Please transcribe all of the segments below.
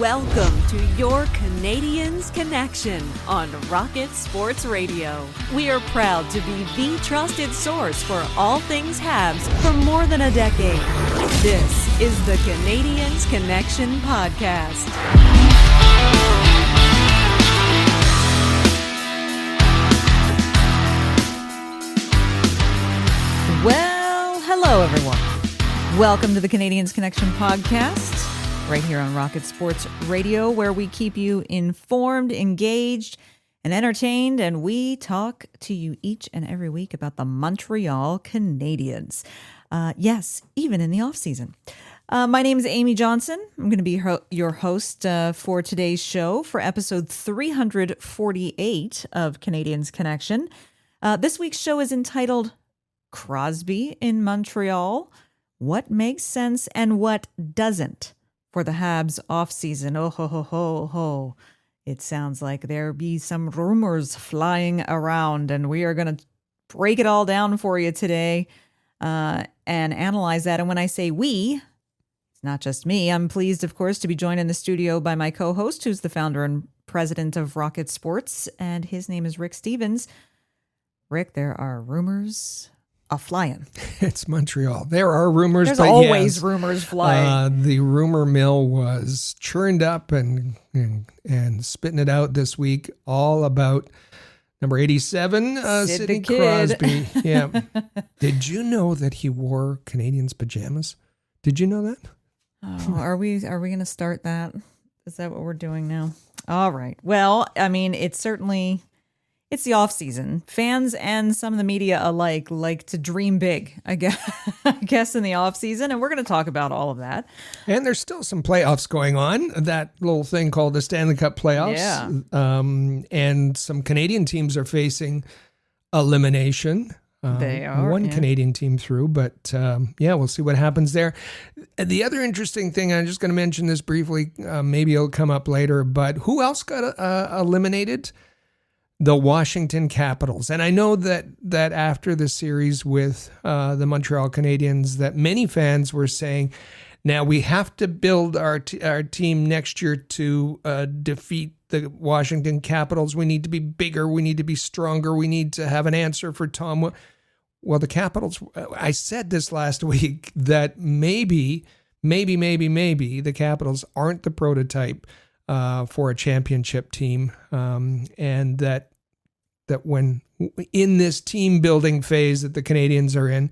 Welcome to your Canadiens Connection on Rocket Sports Radio. We are proud to be the trusted source for all things Habs for more than a decade. This is the Canadiens Connection Podcast. Well, hello everyone. Welcome to the Canadiens Connection Podcast. Right here on Rocket Sports Radio, where we keep you informed, engaged, and entertained, and we talk to you each and every week about the Montreal Canadiens. Yes, even in the offseason. My name is Amy Johnson. I'm going to be your host for today's show for episode 348 of Canadiens Connection. This week's show is entitled Crosby in Montreal, What Makes Sense and What Doesn't for the Habs offseason. Oh, ho, ho, ho, ho. It sounds like there be some rumors flying around, and we are going to break it all down for you today and analyze that. And when I say we, it's not just me. I'm pleased, of course, to be joined in the studio by my co-host, who's the founder and president of Rocket Sports, and his name is Rick Stevens. Rick, there are rumors flying. It's Montreal. There are rumors. There's always rumors flying. The rumor mill was churned up and spitting it out this week, all about number 87, Sidney Crosby. Yeah. Did you know that he wore Canadiens pajamas? Did you know that? Oh, are we going to start that? Is that what we're doing now? All right. Well, I mean, it's the off season. Fans and some of the media alike like to dream big, I guess in the off season. And we're going to talk about all of that. And there's still some playoffs going on. That little thing called the Stanley Cup playoffs. Yeah. And some Canadian teams are facing elimination. They are. One Canadian team through, but we'll see what happens there. The other interesting thing, I'm just going to mention this briefly, maybe it'll come up later, but who else got eliminated? The Washington Capitals. And I know that after the series with the Montreal Canadiens, that many fans were saying, now we have to build our team next year to defeat the Washington Capitals. We need to be bigger. We need to be stronger. We need to have an answer for Tom. Well, the Capitals, I said this last week, that maybe the Capitals aren't the prototype for a championship team, and that when in this team building phase that the Canadiens are in,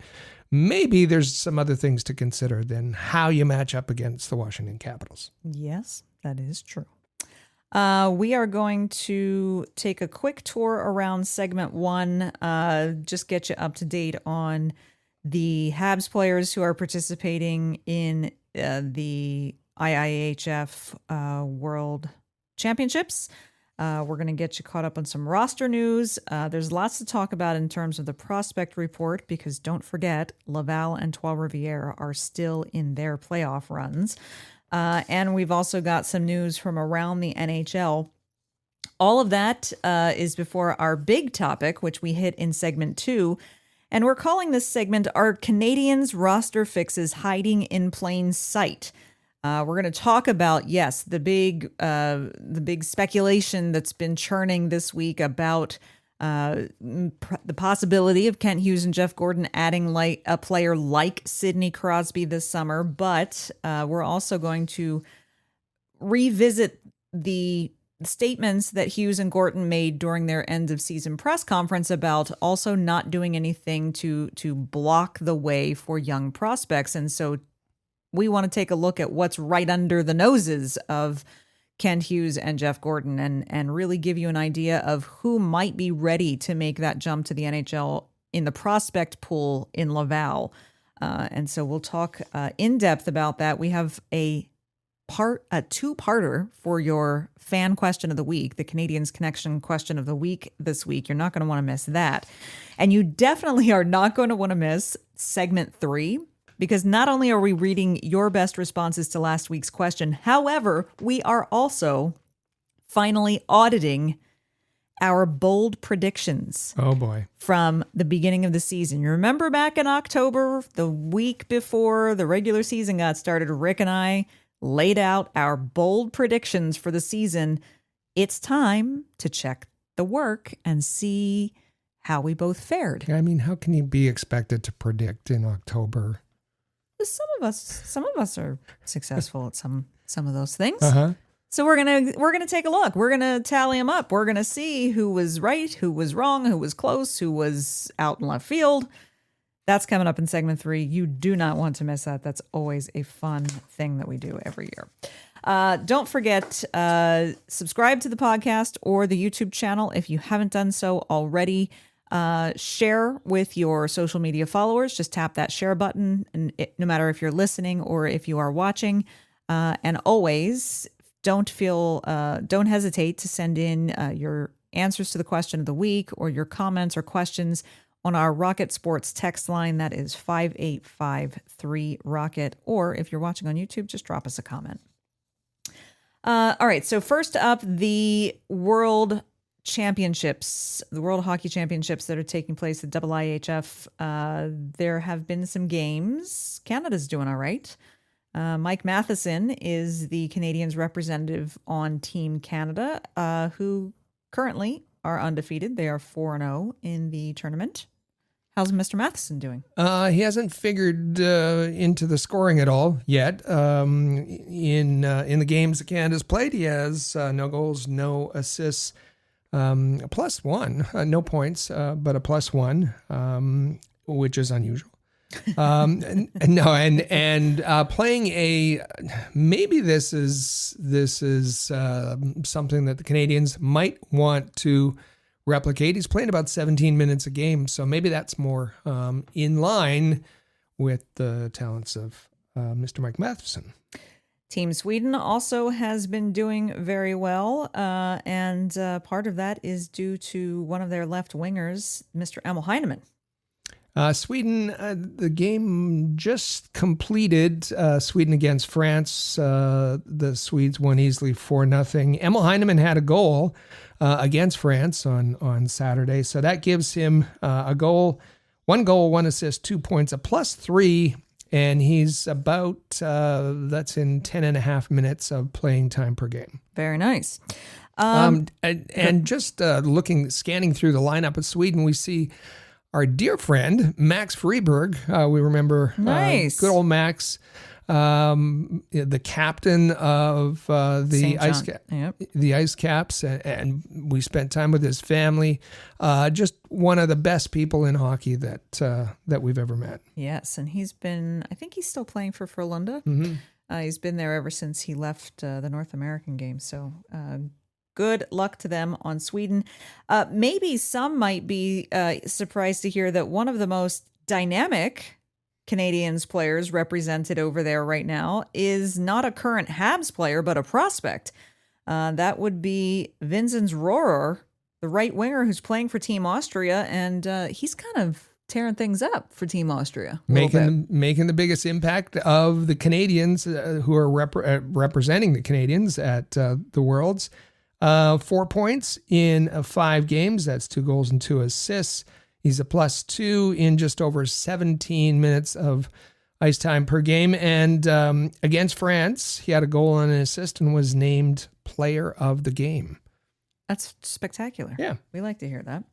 maybe there's some other things to consider than how you match up against the Washington Capitals. Yes, that is true. We are going to take a quick tour around segment one, just get you up to date on the Habs players who are participating in the IIHF World Championships. We're going to get you caught up on some roster news. There's lots to talk about in terms of the prospect report, because don't forget, Laval and Trois-Rivières are still in their playoff runs. And we've also got some news from around the NHL. All of that is before our big topic, which we hit in segment 2. And we're calling this segment, Are Canadiens Roster Fixes Hiding in Plain Sight? We're going to talk about, yes, the big speculation that's been churning this week about the possibility of Kent Hughes and Jeff Gorton adding a player like Sidney Crosby this summer. But we're also going to revisit the statements that Hughes and Gorton made during their end of season press conference about also not doing anything to block the way for young prospects. And so we want to take a look at what's right under the noses of Kent Hughes and Jeff Gorton and really give you an idea of who might be ready to make that jump to the NHL in the prospect pool in Laval. And so we'll talk in depth about that. We have a two-parter for your fan question of the week, the Canadiens Connection question of the week this week. You're not going to want to miss that. And you definitely are not going to want to miss segment 3, because not only are we reading your best responses to last week's question, however, we are also finally auditing our bold predictions. Oh, boy. From the beginning of the season. You remember back in October, the week before the regular season got started, Rick and I laid out our bold predictions for the season, it's time to check the work and see how we both fared. I mean, how can you be expected to predict in October? Some of us are successful at some of those things. Uh-huh. So we're gonna take a look. We're gonna tally them up. We're gonna see who was right, who was wrong, who was close, who was out in left field. That's coming up in segment 3. You do not want to miss that. That's always a fun thing that we do every year. Don't forget, subscribe to the podcast or the YouTube channel if you haven't done so already. Share with your social media followers. Just tap that share button, and no matter if you're listening or if you are watching. And always don't hesitate to send in your answers to the question of the week or your comments or questions on our Rocket Sports text line. That is 5853 Rocket. Or if you're watching on YouTube, just drop us a comment. All right. So first up, the World Championships, the World Hockey Championships that are taking place at IIHF. There have been some games. Canada's doing all right. Mike Matheson is the Canadiens representative on Team Canada, who currently are undefeated. They are 4-0 in the tournament. How's Mr. Matheson doing? He hasn't figured into the scoring at all yet. In the games that Canada's played, he has no goals, no assists, a +1, no points, but a +1, which is unusual. Playing maybe this is something that the Canadiens might want to replicate. He's playing about 17 minutes a game, so maybe that's more in line with the talents of Mr. Mike Matheson. Team Sweden also has been doing very well, and part of that is due to one of their left wingers, Mr. Emil Heineman. Sweden, the game just completed. Sweden against France. The Swedes won easily 4-0. Emil Heineman had a goal against France on Saturday, so that gives him a goal, 1 assist, 2 points, a +3, and he's about that's in 10.5 minutes of playing time per game. Very nice. And just scanning through the lineup of Sweden, we see our dear friend, Max Friberg. We remember nice. Good old Max, the captain of the Ice Caps, and we spent time with his family. Just one of the best people in hockey that we've ever met. Yes, and I think he's still playing for Frölunda. Mm-hmm. He's been there ever since he left the North American game, so good luck to them on Sweden. Maybe some might be surprised to hear that one of the most dynamic Canadiens players represented over there right now is not a current Habs player, but a prospect. That would be Vinzenz Rohrer, the right winger who's playing for Team Austria, and he's kind of tearing things up for Team Austria. Making the biggest impact of the Canadiens who are representing the Canadiens at the Worlds. 4 points in 5 games. That's 2 goals and 2 assists. He's a +2 in just over 17 minutes of ice time per game. And against France, he had a goal and an assist and was named player of the game. That's spectacular. Yeah. We like to hear that.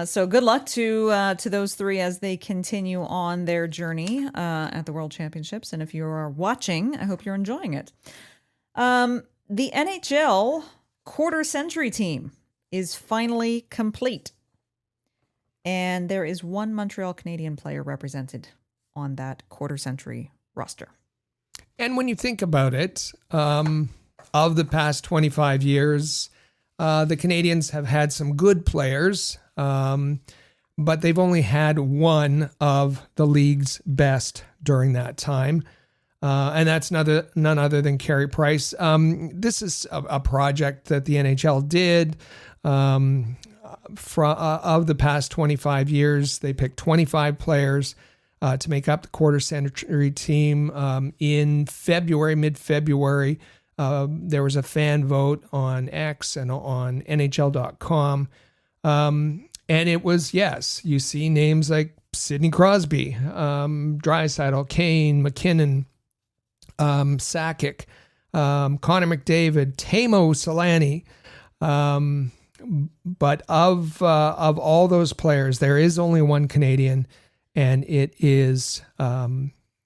So good luck to those 3 as they continue on their journey at the World Championships. And if you are watching, I hope you're enjoying it. The NHL quarter century team is finally complete. And there is one Montreal Canadian player represented on that quarter century roster. And when you think about it, of the past 25 years, the Canadiens have had some good players, but they've only had one of the league's best during that time. And that's none other than Carey Price. This is a project that the NHL did. Of the past 25 years, they picked 25 players to make up the quarter century team. In mid-February, there was a fan vote on X and on NHL.com. And it was, yes, you see names like Sidney Crosby, Draisaitl, Kane, McKinnon, Sakic, Connor McDavid, Teemu Selanne. But of all those players, there is only one Canadian, and it is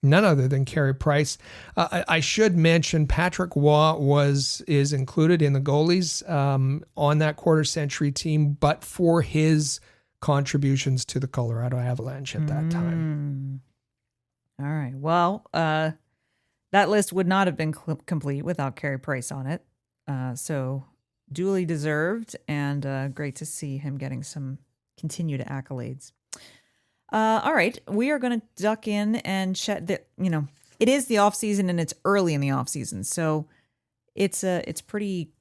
none other than Carey Price. I should mention Patrick Waugh is included in the goalies on that quarter century team, but for his contributions to the Colorado Avalanche at that time. All right. Well, that list would not have been complete without Carey Price on it. So duly deserved, and great to see him getting some continued accolades. All right, we are going to duck in and chat. It is the off season, and it's early in the off season, so it's pretty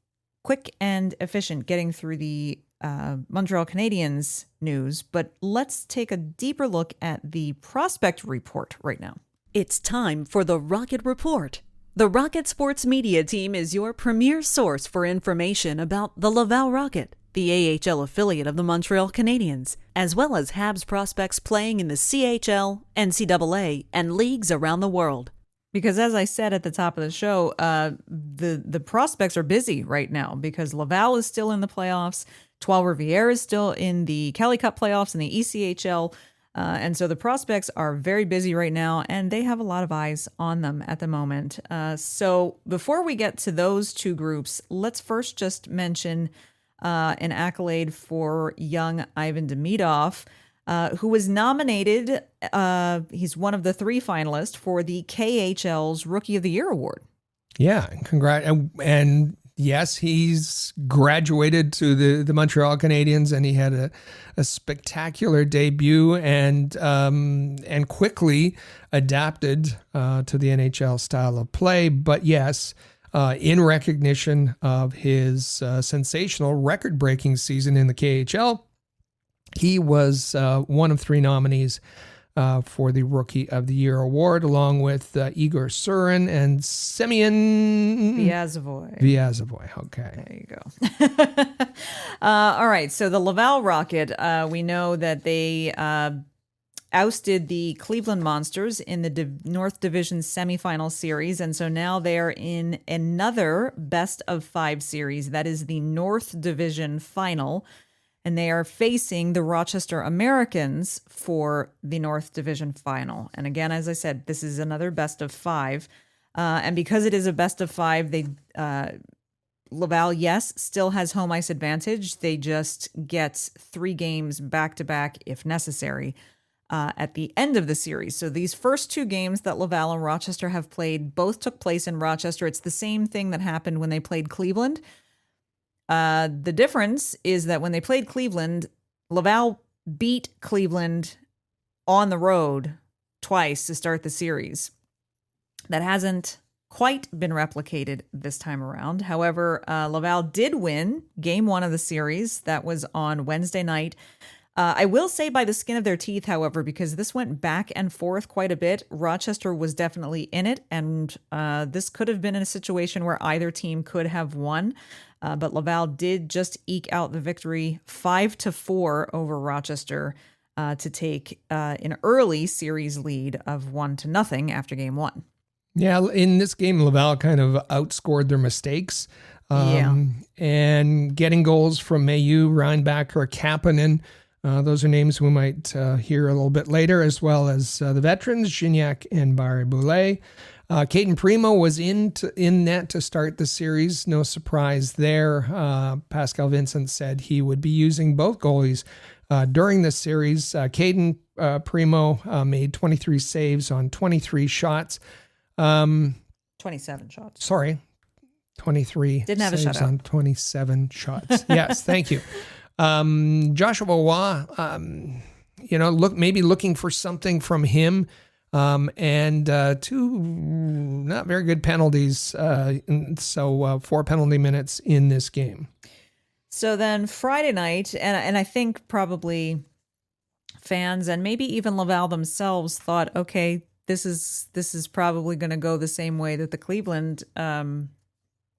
quick and efficient getting through the Montreal Canadiens news. But let's take a deeper look at the prospect report right now. It's time for the Rocket Report. The Rocket Sports Media Team is your premier source for information about the Laval Rocket, the AHL affiliate of the Montreal Canadiens, as well as Habs prospects playing in the CHL, NCAA, and leagues around the world. Because as I said at the top of the show, the prospects are busy right now because Laval is still in the playoffs, Trois Rivières is still in the Kelly Cup playoffs and the ECHL. And so the prospects are very busy right now, and they have a lot of eyes on them at the moment. So before we get to those two groups, let's first just mention an accolade for young Ivan Demidov, who was nominated. He's one of the 3 finalists for the KHL's Rookie of the Year award. Yeah, and yes, he's graduated to the Montreal Canadiens, and he had a spectacular debut and quickly adapted to the NHL style of play. But yes, in recognition of his sensational record-breaking season in the KHL, he was one of 3 nominees for the Rookie of the Year award, along with Igor Surin and Semyon Vyazovoy. Okay. There you go. All right. So the Laval Rocket, we know that they ousted the Cleveland Monsters in the North Division semifinal series. And so now they're in another best of 5 series. That is the North Division final. And they are facing the Rochester Americans for the North Division final. And again, as I said, this is another best of 5. And because it is a best of 5, Laval, yes, still has home ice advantage. They just get 3 games back-to-back if necessary at the end of the series. So these first 2 games that Laval and Rochester have played both took place in Rochester. It's the same thing that happened when they played Cleveland. The difference is that when they played Cleveland, Laval beat Cleveland on the road twice to start the series. That hasn't quite been replicated this time around. However, Laval did win game 1 of the series. That was on Wednesday night. I will say by the skin of their teeth, however, because this went back and forth quite a bit. Rochester was definitely in it, and this could have been in a situation where either team could have won. But Laval did just eke out the victory 5-4 over Rochester to take an early series lead of 1-0 after game 1. Yeah, in this game, Laval kind of outscored their mistakes. And getting goals from Mayu, Reinbacher, Kapanen. Those are names we might hear a little bit later, as well as the veterans, Gignac and Barré-Boulet. Caden Primo was in net to start the series. No surprise there. Pascal Vincent said he would be using both goalies during the series. Caden Primo made 23 saves on 23 shots. 27 shots. Sorry, 23 Didn't have a saves shutout. on 27 shots. Yes, thank you. Joshua Waugh, maybe looking for something from him. And 2 not very good penalties. So 4 penalty minutes in this game. So then Friday night, and I think probably fans and maybe even Laval themselves thought, okay, this is probably going to go the same way that the Cleveland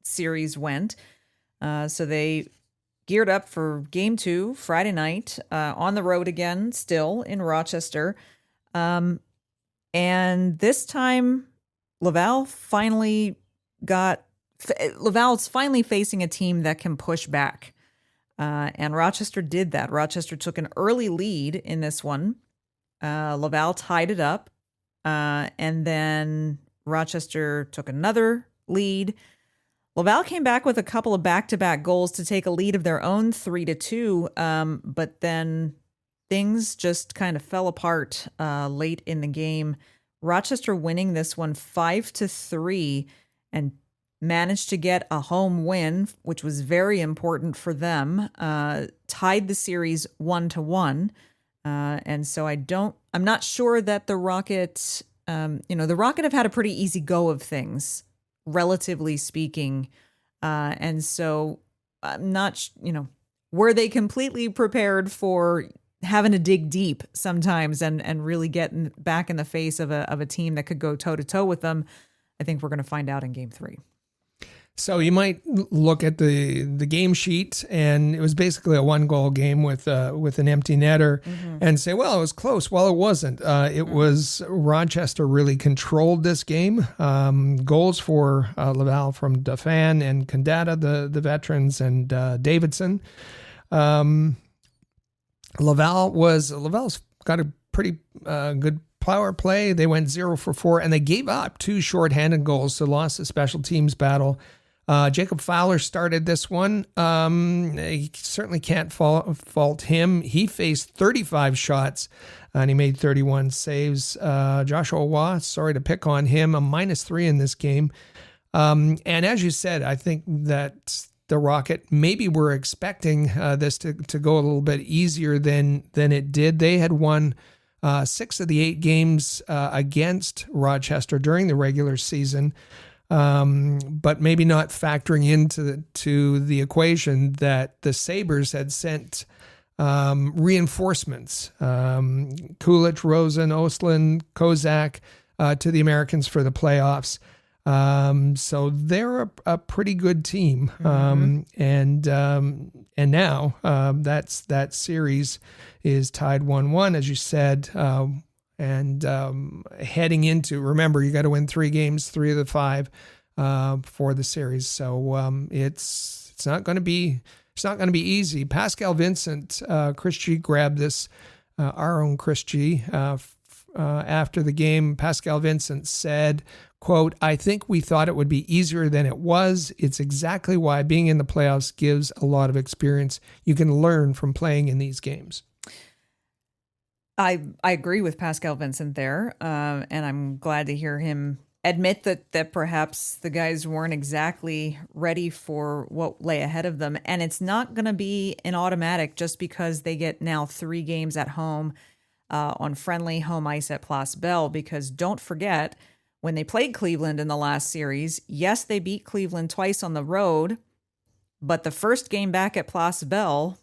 series went. So they geared up for game 2 Friday night on the road again, still in Rochester. And this time Laval's finally facing a team that can push back. And Rochester did that. Rochester took an early lead in this one. Laval tied it up. And then Rochester took another lead. Laval came back with a couple of back-to-back goals to take a lead of their own 3-2. But then things just kind of fell apart late in the game. Rochester winning this one 5-3 and managed to get a home win, which was very important for them. Tied the series 1-1. And so I'm not sure that the Rocket, the Rocket have had a pretty easy go of things, relatively speaking. And so I'm not, were they completely prepared for having to dig deep sometimes and really getting back in the face of a team that could go toe to toe with them? I think we're going to find out in Game 3. So you might look at the game sheet, and it was basically a 1-goal game with an empty netter, and say, well, it was close. Well, it wasn't. It was Rochester really controlled this game. Goals for Laval from Dauphin and Condata, the veterans, and Davidson. Laval's got a pretty good power play. They went 0-for-4, and they gave up 2 shorthanded goals, so lost the special teams battle. Jacob Fowler started this one. He certainly can't fault him. He faced 35 shots, and he made 31 saves. Joshua Waugh, sorry to pick on him, a -3 in this game. And as you said, I think that the Rocket maybe were expecting this to go a little bit easier than it did. They had won 6 of the 8 games against Rochester during the regular season. But maybe not factoring into the equation that the Sabres had sent reinforcements, Kulich, Rosen, Ostlund, Kozak, to the Americans for the playoffs. So they're a pretty good team. And now that series is tied 1-1, as you said. And heading into, remember, you got to win 3 games, 3 of the 5 for the series. So it's not going to be easy. Pascal Vincent, Chris G grabbed this, our own Chris G, after the game. Pascal Vincent said, quote, "I think we thought it would be easier than it was. It's exactly why being in the playoffs gives a lot of experience. You can learn from playing in these games." I agree with Pascal Vincent there, and I'm glad to hear him admit that perhaps the guys weren't exactly ready for what lay ahead of them. And it's not going to be an automatic just because they get now 3 games at home on friendly home ice at Place Bell, because don't forget, when they played Cleveland in the last series, yes, they beat Cleveland twice on the road, but the first game back at Place Bell,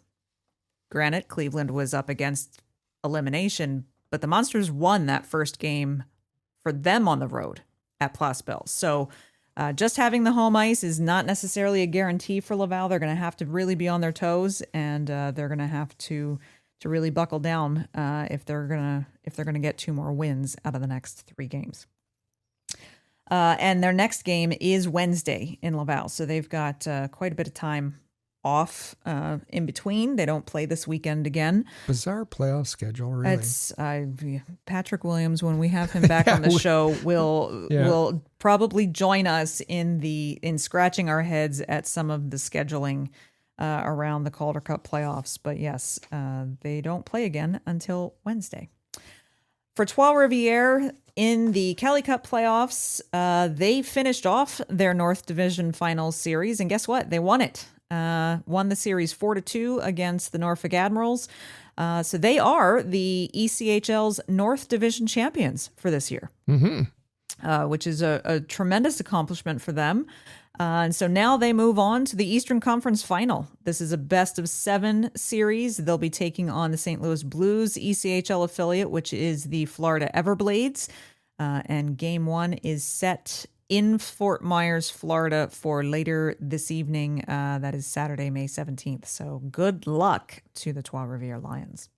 granted, Cleveland was up against elimination, but the Monsters won that first game for them on the road at Place Bell. So just having the home ice is not necessarily a guarantee for Laval. They're going to have to really be on their toes, and they're going to have to really buckle down if they're going to get 2 more wins out of the next 3 games. And their next game is Wednesday in Laval, so they've got quite a bit of time off in between. They don't play this weekend again. Bizarre playoff schedule, really. It's Patrick Williams, when we have him back on the show, will probably join us in scratching our heads at some of the scheduling around the Calder Cup playoffs. But yes, they don't play again until Wednesday. For Trois-Rivières, in the Kelly Cup playoffs, they finished off their North Division Finals series, and guess what? They won it. Won the series 4-2 against the Norfolk Admirals. So they are the ECHL's North Division champions for this year, which is a tremendous accomplishment for them. And so now they move on to the Eastern Conference Final. This is a best-of-7 series. They'll be taking on the St. Louis Blues ECHL affiliate, which is the Florida Everblades. And Game 1 is set in Fort Myers, Florida for later this evening. That is Saturday, May 17th. So good luck to the Trois-Rivières Lions.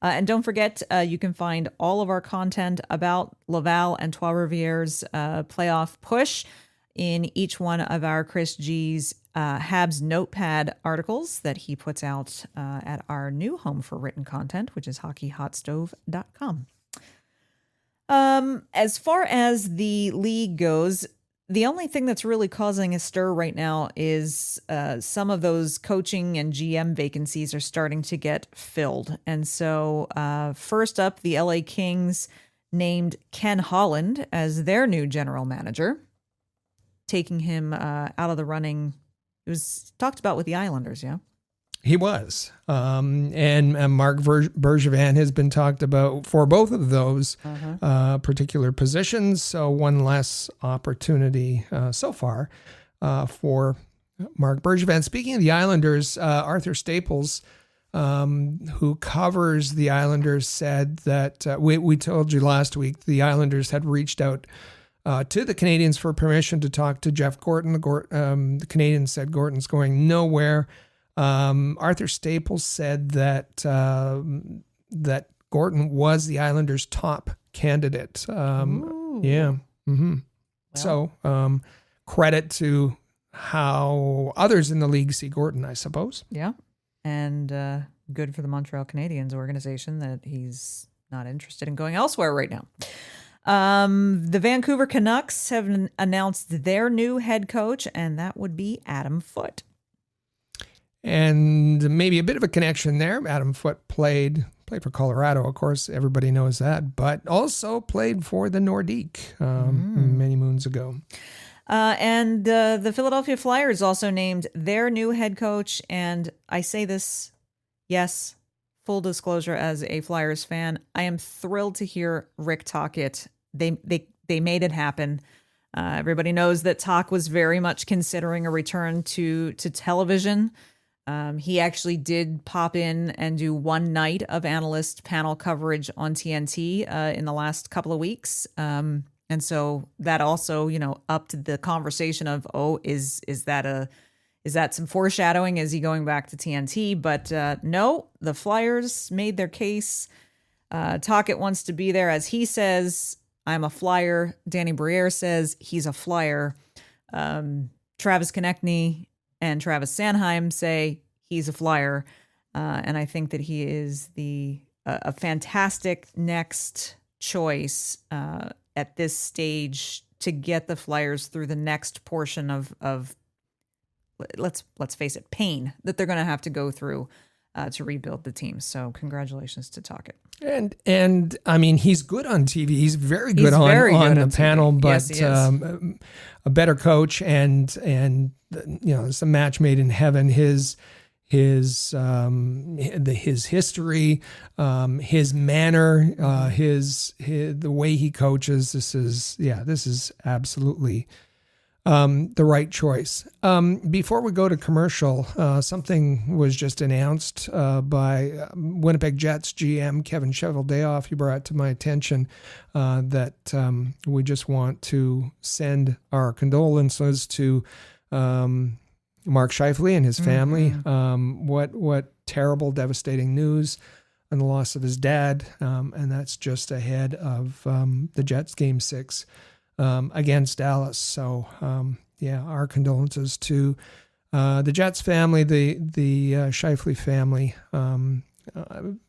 And don't forget, you can find all of our content about Laval and Trois-Rivières playoff push in each one of our Chris G's Habs notepad articles that he puts out at our new home for written content, which is hockeyhotstove.com. As far as the league goes, the only thing that's really causing a stir right now is some of those coaching and GM vacancies are starting to get filled. And so first up, the LA Kings named Ken Holland as their new general manager, taking him out of the running. It was talked about with the Islanders, yeah? He was. And Mark Bergevin has been talked about for both of those particular positions. So one less opportunity so far for Mark Bergevin. Speaking of the Islanders, Arthur Staples, who covers the Islanders, said that we told you last week the Islanders had reached out to the Canadiens for permission to talk to Jeff Gorton. The Canadiens said Gorton's going nowhere. Arthur Staples said that that Gorton was the Islanders' top candidate. Yeah. Mm-hmm. Well. So credit to how others in the league see Gorton, I suppose. Yeah. And good for the Montreal Canadiens organization that he's not interested in going elsewhere right now. The Vancouver Canucks have announced their new head coach, and that would be Adam Foote. And maybe a bit of a connection there. Adam Foote played for Colorado, of course, everybody knows that, but also played for the Nordique many moons ago. And the Philadelphia Flyers also named their new head coach. And I say this, yes, full disclosure, as a Flyers fan, I am thrilled to hear Rick talk it. They made it happen. Everybody knows that Talk was very much considering a return to television. He actually did pop in and do one night of analyst panel coverage on TNT in the last couple of weeks. And so that also, upped the conversation of, is that some foreshadowing? Is he going back to TNT? But no, the Flyers made their case. Talkett wants to be there. As he says, I'm a Flyer. Danny Briere says he's a Flyer. Travis Konechny and Travis Sanheim say he's a Flyer. And I think that he is a fantastic next choice at this stage to get the Flyers through the next portion of let's face it, pain that they're going to have to go through to rebuild the team. So congratulations to Talkett. And I mean, he's good on TV. He's very good on the panel, but yes, a better coach and it's a match made in heaven. His history, his manner, the way he coaches. This is absolutely the right choice. Before we go to commercial, something was just announced by Winnipeg Jets GM Kevin Cheveldayoff. He brought it to my attention that we just want to send our condolences to Mark Scheifele and his family. What terrible, devastating news and the loss of his dad. And that's just ahead of the Jets Game 6 against Dallas. So, our condolences to the Jets family, the Scheifele family.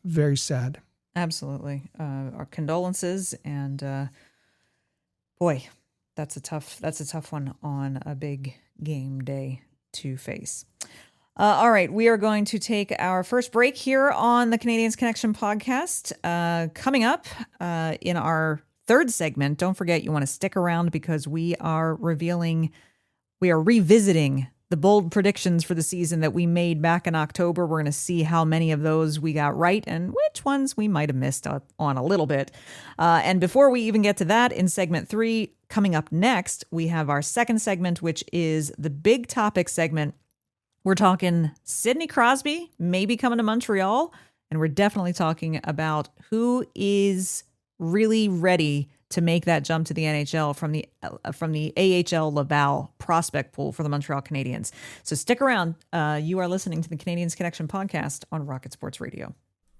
Very sad. Absolutely. Our condolences. And boy, that's a tough one on a big game day to face. All right, we are going to take our first break here on the Canadiens Connection podcast. Coming up in our third segment, don't forget you want to stick around because we are revisiting the bold predictions for the season that we made back in October. We're going to see how many of those we got right and which ones we might have missed up on a little bit. And before we even get to that, in segment 3, coming up next, we have our second segment, which is the big topic segment. We're talking Sidney Crosby maybe coming to Montreal, and we're definitely talking about who is really ready to make that jump to the NHL from the AHL Laval prospect pool for the Montreal Canadiens. So stick around. You are listening to the Canadiens Connection podcast on Rocket Sports Radio.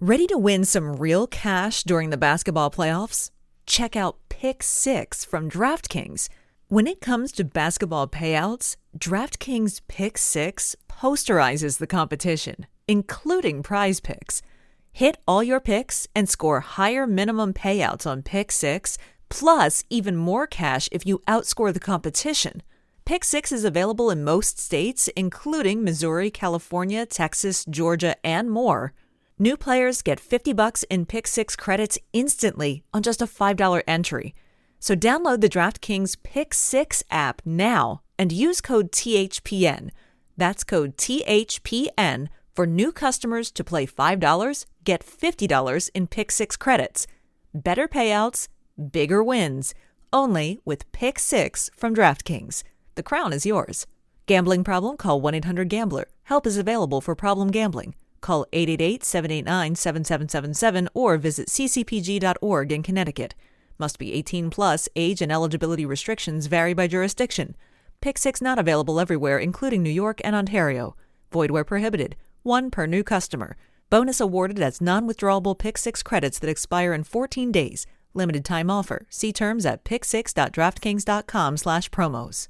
Ready to win some real cash during the basketball playoffs? Check out Pick 6 from DraftKings. When it comes to basketball payouts, DraftKings Pick 6 posterizes the competition, including prize picks. Hit all your picks and score higher minimum payouts on Pick 6, plus even more cash if you outscore the competition. Pick 6 is available in most states, including Missouri, California, Texas, Georgia, and more. New players get $50 in Pick 6 credits instantly on just a $5 entry. So download the DraftKings Pick 6 app now and use code THPN. That's code THPN for new customers to play $5, get $50 in Pick 6 credits. Better payouts, bigger wins. Only with Pick 6 from DraftKings. The crown is yours. Gambling problem? Call 1-800-GAMBLER. Help is available for problem gambling. Call 888-789-7777 or visit ccpg.org in Connecticut. Must be 18 plus. Age and eligibility restrictions vary by jurisdiction. Pick 6 not available everywhere, including New York and Ontario. Void where prohibited. 1 per new customer. Bonus awarded as non-withdrawable Pick 6 credits that expire in 14 days. Limited time offer. See terms at pick6.draftkings.com/promos.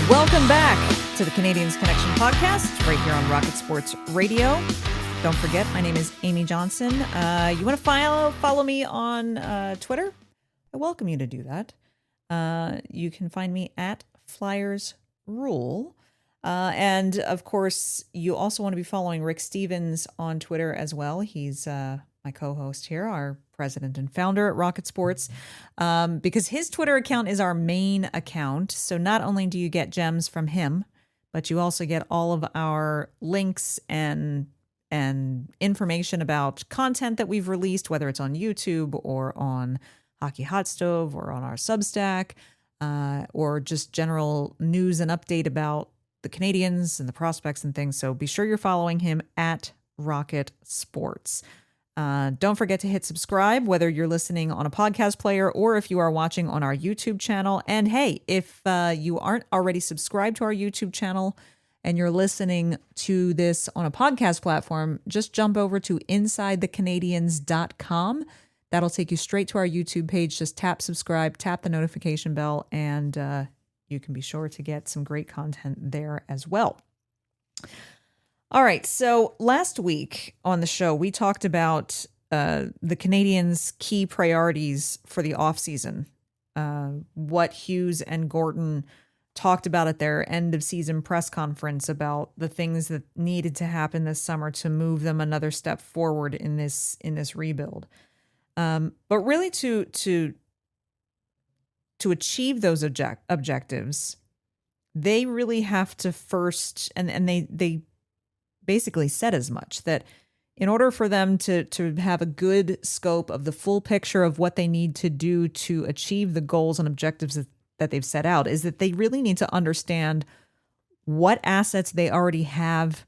Welcome back to the Canadiens Connection podcast right here on Rocket Sports Radio. Don't forget, my name is Amy Johnson. You want to follow me on Twitter? I welcome you to do that. You can find me at Flyers Rule. And of course, you also want to be following Rick Stevens on Twitter as well. He's my co-host here, our president and founder at Rocket Sports, because his Twitter account is our main account. So not only do you get gems from him, but you also get all of our links and information about content that we've released, whether it's on YouTube or on Hockey Hot Stove or on our Substack, or just general news and update about the Canadiens and the prospects and things. So be sure you're following him at Rocket Sports. Don't forget to hit subscribe, whether you're listening on a podcast player or if you are watching on our YouTube channel. And hey, if you aren't already subscribed to our YouTube channel and you're listening to this on a podcast platform, just jump over to InsideTheCanadiens.com. That'll take you straight to our YouTube page. Just tap subscribe, tap the notification bell, and you can be sure to get some great content there as well. All right, so last week on the show, we talked about the Canadiens' key priorities for the offseason, what Hughes and Gorton talked about at their end-of-season press conference about the things that needed to happen this summer to move them another step forward in this rebuild. But really to achieve those objectives, they really have to first, and they basically said as much, that in order for them to have a good scope of the full picture of what they need to do to achieve the goals and objectives that they've set out, is that they really need to understand what assets they already have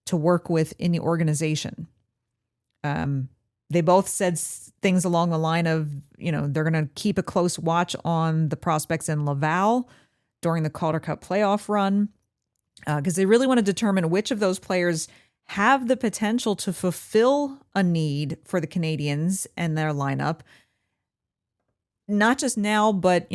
to work with in the organization. They both said things along the line of, they're going to keep a close watch on the prospects in Laval during the Calder Cup playoff run, because they really want to determine which of those players have the potential to fulfill a need for the Canadiens and their lineup, not just now, but,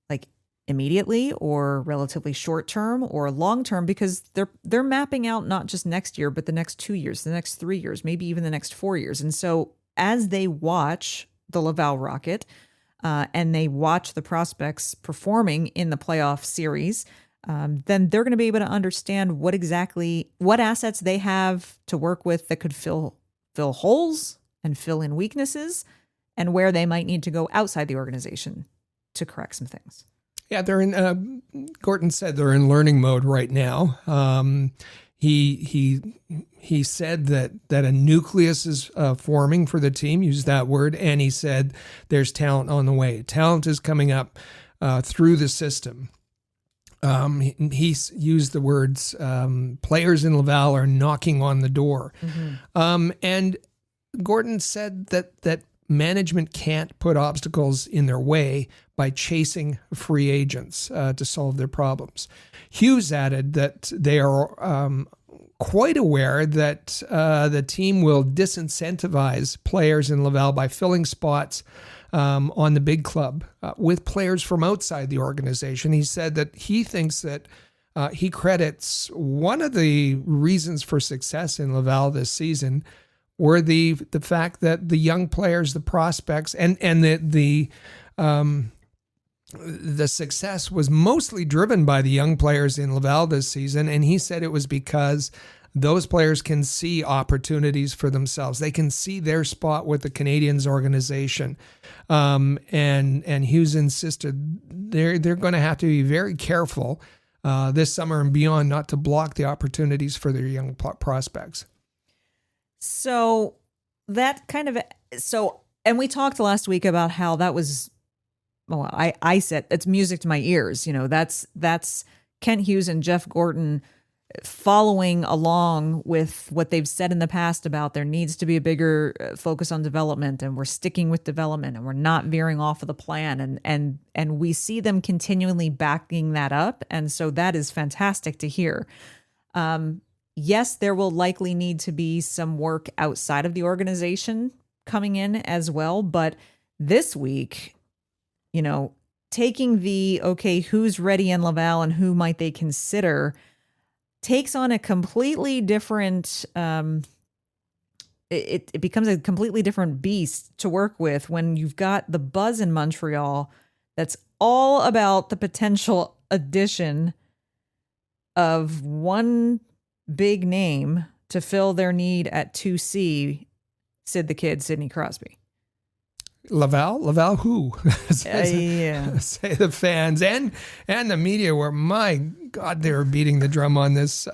like immediately or relatively short term or long term, because they're mapping out not just next year, but the next 2 years, the next 3 years, maybe even the next 4 years. And so as they watch the Laval Rocket and they watch the prospects performing in the playoff series, then they're going to be able to understand what assets they have to work with that could fill holes and fill in weaknesses, and where they might need to go outside the organization to correct some things. Yeah, they're in. Gorton said they're in learning mode right now. He said that a nucleus is forming for the team. Used that word, and he said there's talent on the way. Talent is coming up through the system. He used the words, players in Laval are knocking on the door. Mm-hmm. And Gorton said that management can't put obstacles in their way by chasing free agents to solve their problems. Hughes added that they are quite aware that the team will disincentivize players in Laval by filling spots on the big club with players from outside the organization. He said that he thinks that he credits one of the reasons for success in Laval this season were the fact that the young players, the prospects, and the success was mostly driven by the young players in Laval this season. And he said it was because those players can see opportunities for themselves. They can see their spot with the Canadiens organization. And Hughes insisted they're going to have to be very careful this summer and beyond not to block the opportunities for their young prospects. So that kind of, and we talked last week about how that was, well, I said it's music to my ears. That's Kent Hughes and Jeff Gorton following along with what they've said in the past about there needs to be a bigger focus on development, and we're sticking with development and we're not veering off of the plan. And we see them continually backing that up. And so that is fantastic to hear. Yes, there will likely need to be some work outside of the organization coming in as well. But this week, taking who's ready in Laval and who might they consider takes on a completely different, it becomes a completely different beast to work with when you've got the buzz in Montreal that's all about the potential addition of one big name to fill their need at 2C, Sid the Kid, Sidney Crosby. Laval who? Yeah. Say the fans and the media were, my God, they were beating the drum on this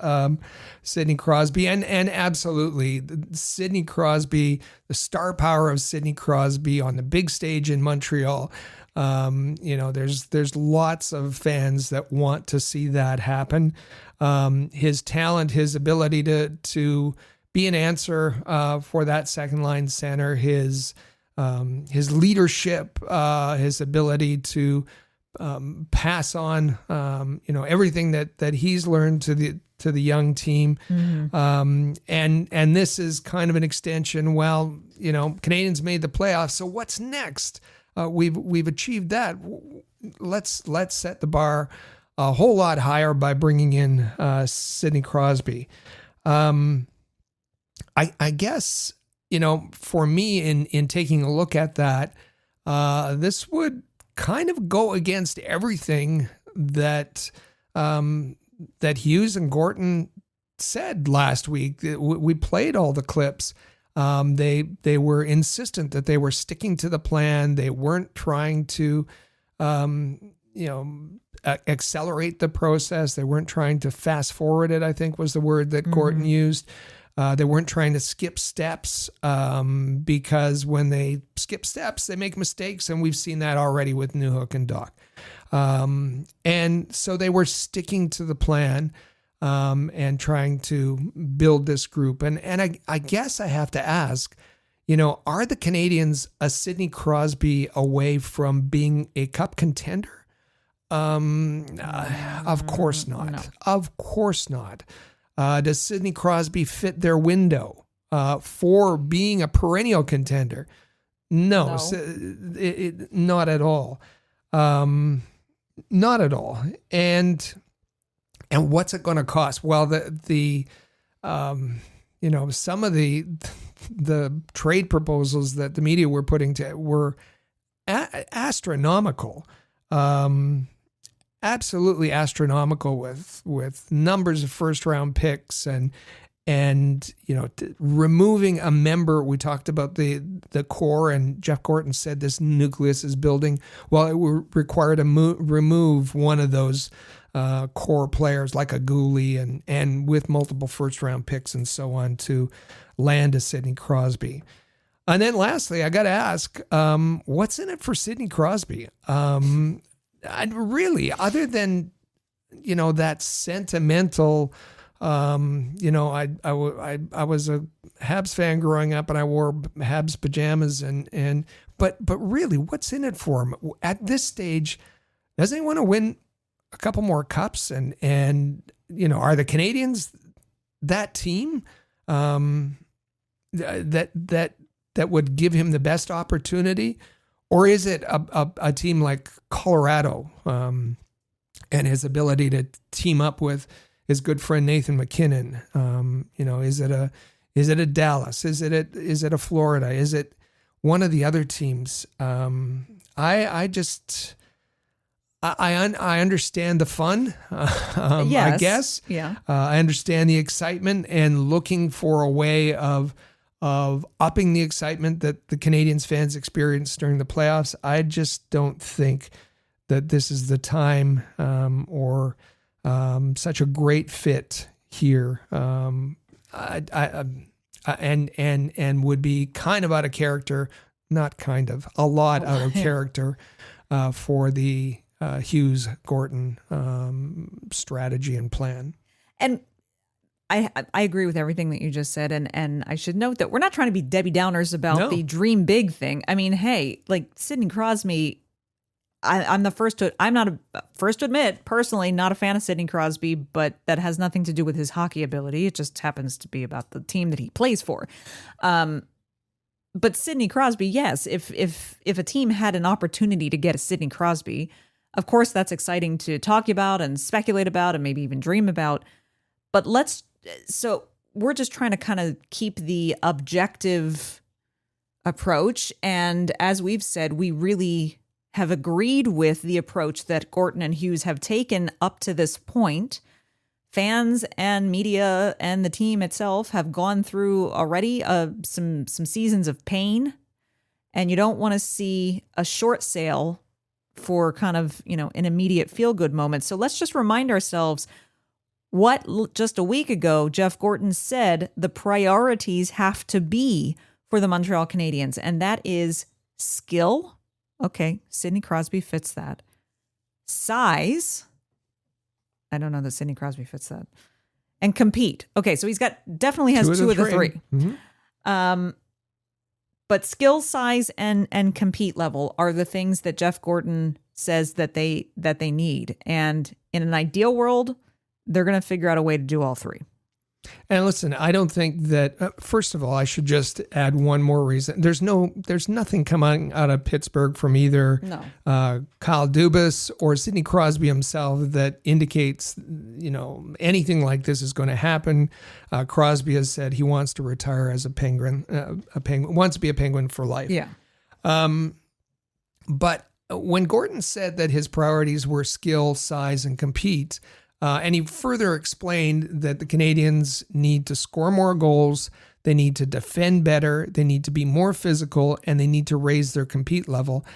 Sidney Crosby. And absolutely, Sidney Crosby, the star power of Sidney Crosby on the big stage in Montreal. There's lots of fans that want to see that happen. His talent, his ability to be an answer for that second line center, his leadership, his ability to pass on, everything that he's learned to the young team. Mm-hmm. And this is kind of an extension. Well, Canadiens made the playoffs. So what's next? We've achieved that. Let's set the bar a whole lot higher by bringing in Sidney Crosby. I guess, for me in taking a look at that, this would kind of go against everything that Hughes and Gorton said last week. We played all the clips. They were insistent that they were sticking to the plan. They weren't trying to, accelerate the process. They weren't trying to fast forward it, I think was the word that Gorton used. They weren't trying to skip steps because when they skip steps, they make mistakes. And we've seen that already with Newhook and Doc. And so they were sticking to the plan and trying to build this group. And I guess I have to ask, are the Canadiens a Sidney Crosby away from being a cup contender? Of course not. No. Of course not. Does Sidney Crosby fit their window for being a perennial contender? No. Not at all. Not at all. And what's it going to cost? Well, some of the trade proposals that the media were putting were astronomical. Absolutely astronomical with numbers of first round picks and removing a member. We talked about the core, and Jeff Gorton said this nucleus is building. Well, it would require to remove one of those core players like a Gooley and with multiple first round picks and so on to land a Sidney Crosby. And then lastly, I got to ask, what's in it for Sidney Crosby? Really, other than, that sentimental I was a Habs fan growing up, and I wore Habs pajamas, but really, what's in it for him at this stage? Doesn't he want to win a couple more cups? And are the Canadiens that team that would give him the best opportunity, or is it a team like Colorado and his ability to team up with his good friend Nathan McKinnon? Is it a Dallas? Is it a Florida? Is it one of the other teams? I understand the fun. Yes. I guess. Yeah. I understand the excitement and looking for a way of upping the excitement that the Canadiens fans experienced during the playoffs. I just don't think that this is the time or such a great fit here. And would be kind of out of character, not kind of, a lot out of character for the Hughes Gorton strategy and plan. And I agree with everything that you just said. And I should note that we're not trying to be Debbie Downers about the dream big thing. I mean, hey, like Sidney Crosby, I'm not first to admit, personally, not a fan of Sidney Crosby, but that has nothing to do with his hockey ability. It just happens to be about the team that he plays for. But Sidney Crosby, yes, if a team had an opportunity to get a Sidney Crosby, of course that's exciting to talk about and speculate about and maybe even dream about. But so we're just trying to kind of keep the objective approach. And as we've said, we really have agreed with the approach that Gorton and Hughes have taken up to this point. Fans and media and the team itself have gone through already some seasons of pain, and you don't want to see a short sale for kind of, an immediate feel-good moment. So let's just remind ourselves what just a week ago Jeff Gorton said the priorities have to be for the Montreal Canadiens, and that is skill. Okay, Sidney Crosby fits that. Size. I don't know that Sidney Crosby fits that. And compete. Okay, so definitely has two of the three. Mm-hmm. But skill, size, and compete level are the things that Jeff Gorton says that they need. And in an ideal world, they're going to figure out a way to do all three. And listen, I don't think that, first of all, I should just add one more reason. There's nothing coming out of Pittsburgh from either Kyle Dubas or Sidney Crosby himself that indicates, anything like this is going to happen. Crosby has said he wants to retire as a Penguin, wants to be a Penguin for life. Yeah. But when Gorton said that his priorities were skill, size, and compete, and he further explained that the Canadiens need to score more goals, they need to defend better, they need to be more physical, and they need to raise their compete level.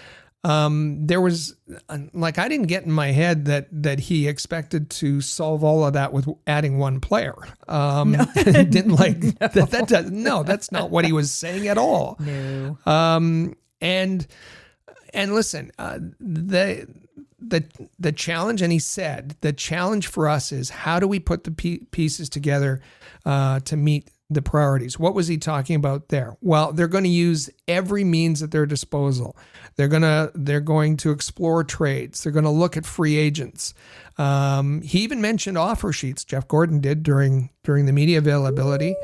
There was, I didn't get in my head that he expected to solve all of that with adding one player. No. Didn't that's not what he was saying at all. No. And listen, the challenge, and he said, the challenge for us is how do we put the pieces together to meet the priorities? What was he talking about there? Well, they're going to use every means at their disposal. They're going to explore trades. They're going to look at free agents. He even mentioned offer sheets. Jeff Gorton did during the media availability.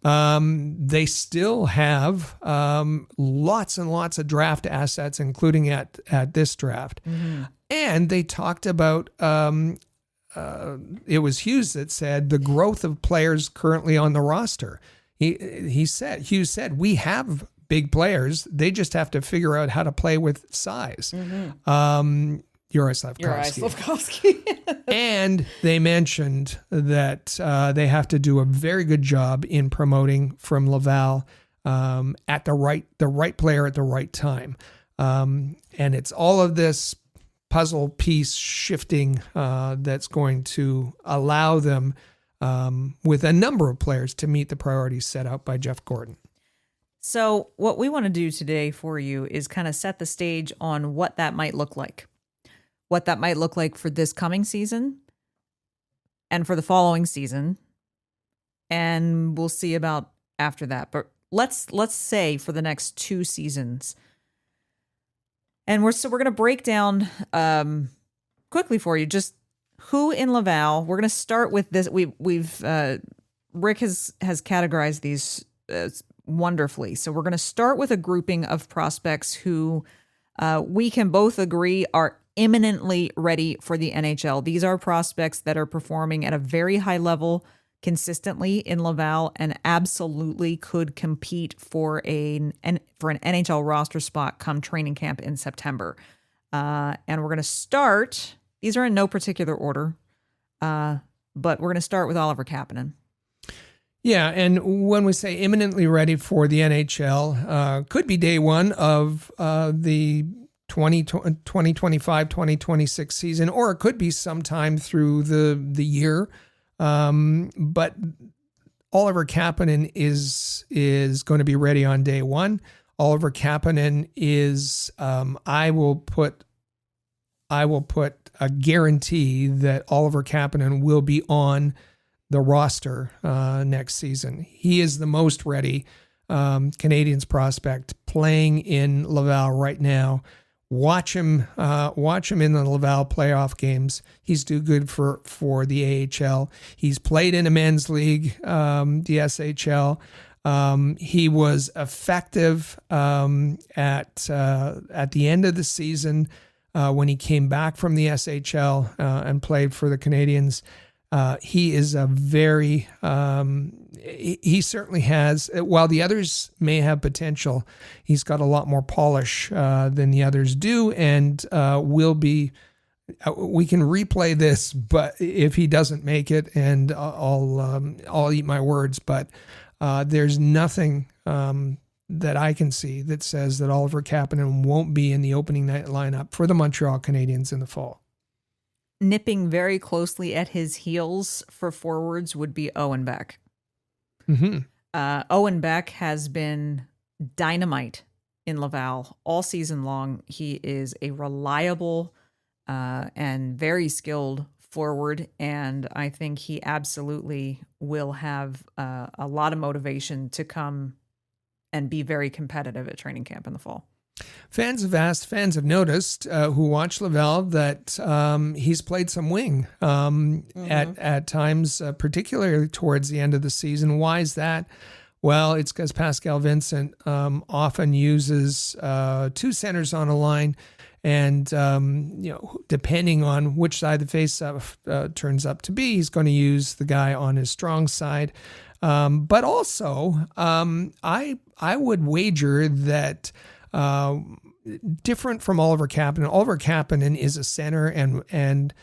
They still have lots and lots of draft assets, including at this draft. Mm-hmm. And they talked about, it was Hughes that said the growth of players currently on the roster. Hughes said, we have big players. They just have to figure out how to play with size. Mm-hmm. Uri Slafkovsky. And they mentioned that they have to do a very good job in promoting from Laval at the right player at the right time. And it's all of this puzzle piece shifting that's going to allow them with a number of players to meet the priorities set out by Jeff Gorton. So what we want to do today for you is kind of set the stage on what that might look like. What that might look like for this coming season and for the following season, and we'll see about after that. But let's say for the next 2 seasons, and we're going to break down quickly for you just who in Laval. We're going to start with this. We've Rick has categorized these wonderfully. So we're going to start with a grouping of prospects who we can both agree are imminently ready for the NHL. These are prospects that are performing at a very high level consistently in Laval and absolutely could compete for an NHL roster spot come training camp in September. And we're going to start, these are in no particular order, but we're going to start with Oliver Kapanen. Yeah, and when we say imminently ready for the NHL, could be day one of the 2025-2026 season, or it could be sometime through the year. But Oliver Kapanen is going to be ready on day one. Oliver Kapanen is, I will put a guarantee that Oliver Kapanen will be on the roster next season. He is the most ready Canadiens prospect playing in Laval right now. Watch him in the Laval playoff games. He's too good for the AHL. He's played in a men's league, the SHL. He was effective at the end of the season when he came back from the SHL and played for the Canadiens. He is a very, he certainly has, while the others may have potential, he's got a lot more polish than the others do, and will be, we can replay this, but if he doesn't make it, and I'll eat my words, but there's nothing that I can see that says that Oliver Kapanen won't be in the opening night lineup for the Montreal Canadiens in the fall. Nipping very closely at his heels for forwards would be Owen Beck. Mm-hmm. Owen Beck has been dynamite in Laval all season long. He is a reliable and very skilled forward, and I think he absolutely will have a lot of motivation to come and be very competitive at training camp in the fall. Fans have noticed who watch Laval that he's played some wing at times, particularly towards the end of the season. Why is that? Well, it's because Pascal Vincent often uses 2 centers on a line, and depending on which side the face-off turns up to be, he's going to use the guy on his strong side. But also, I would wager that. Different from Oliver Kapanen. Oliver Kapanen is a center, and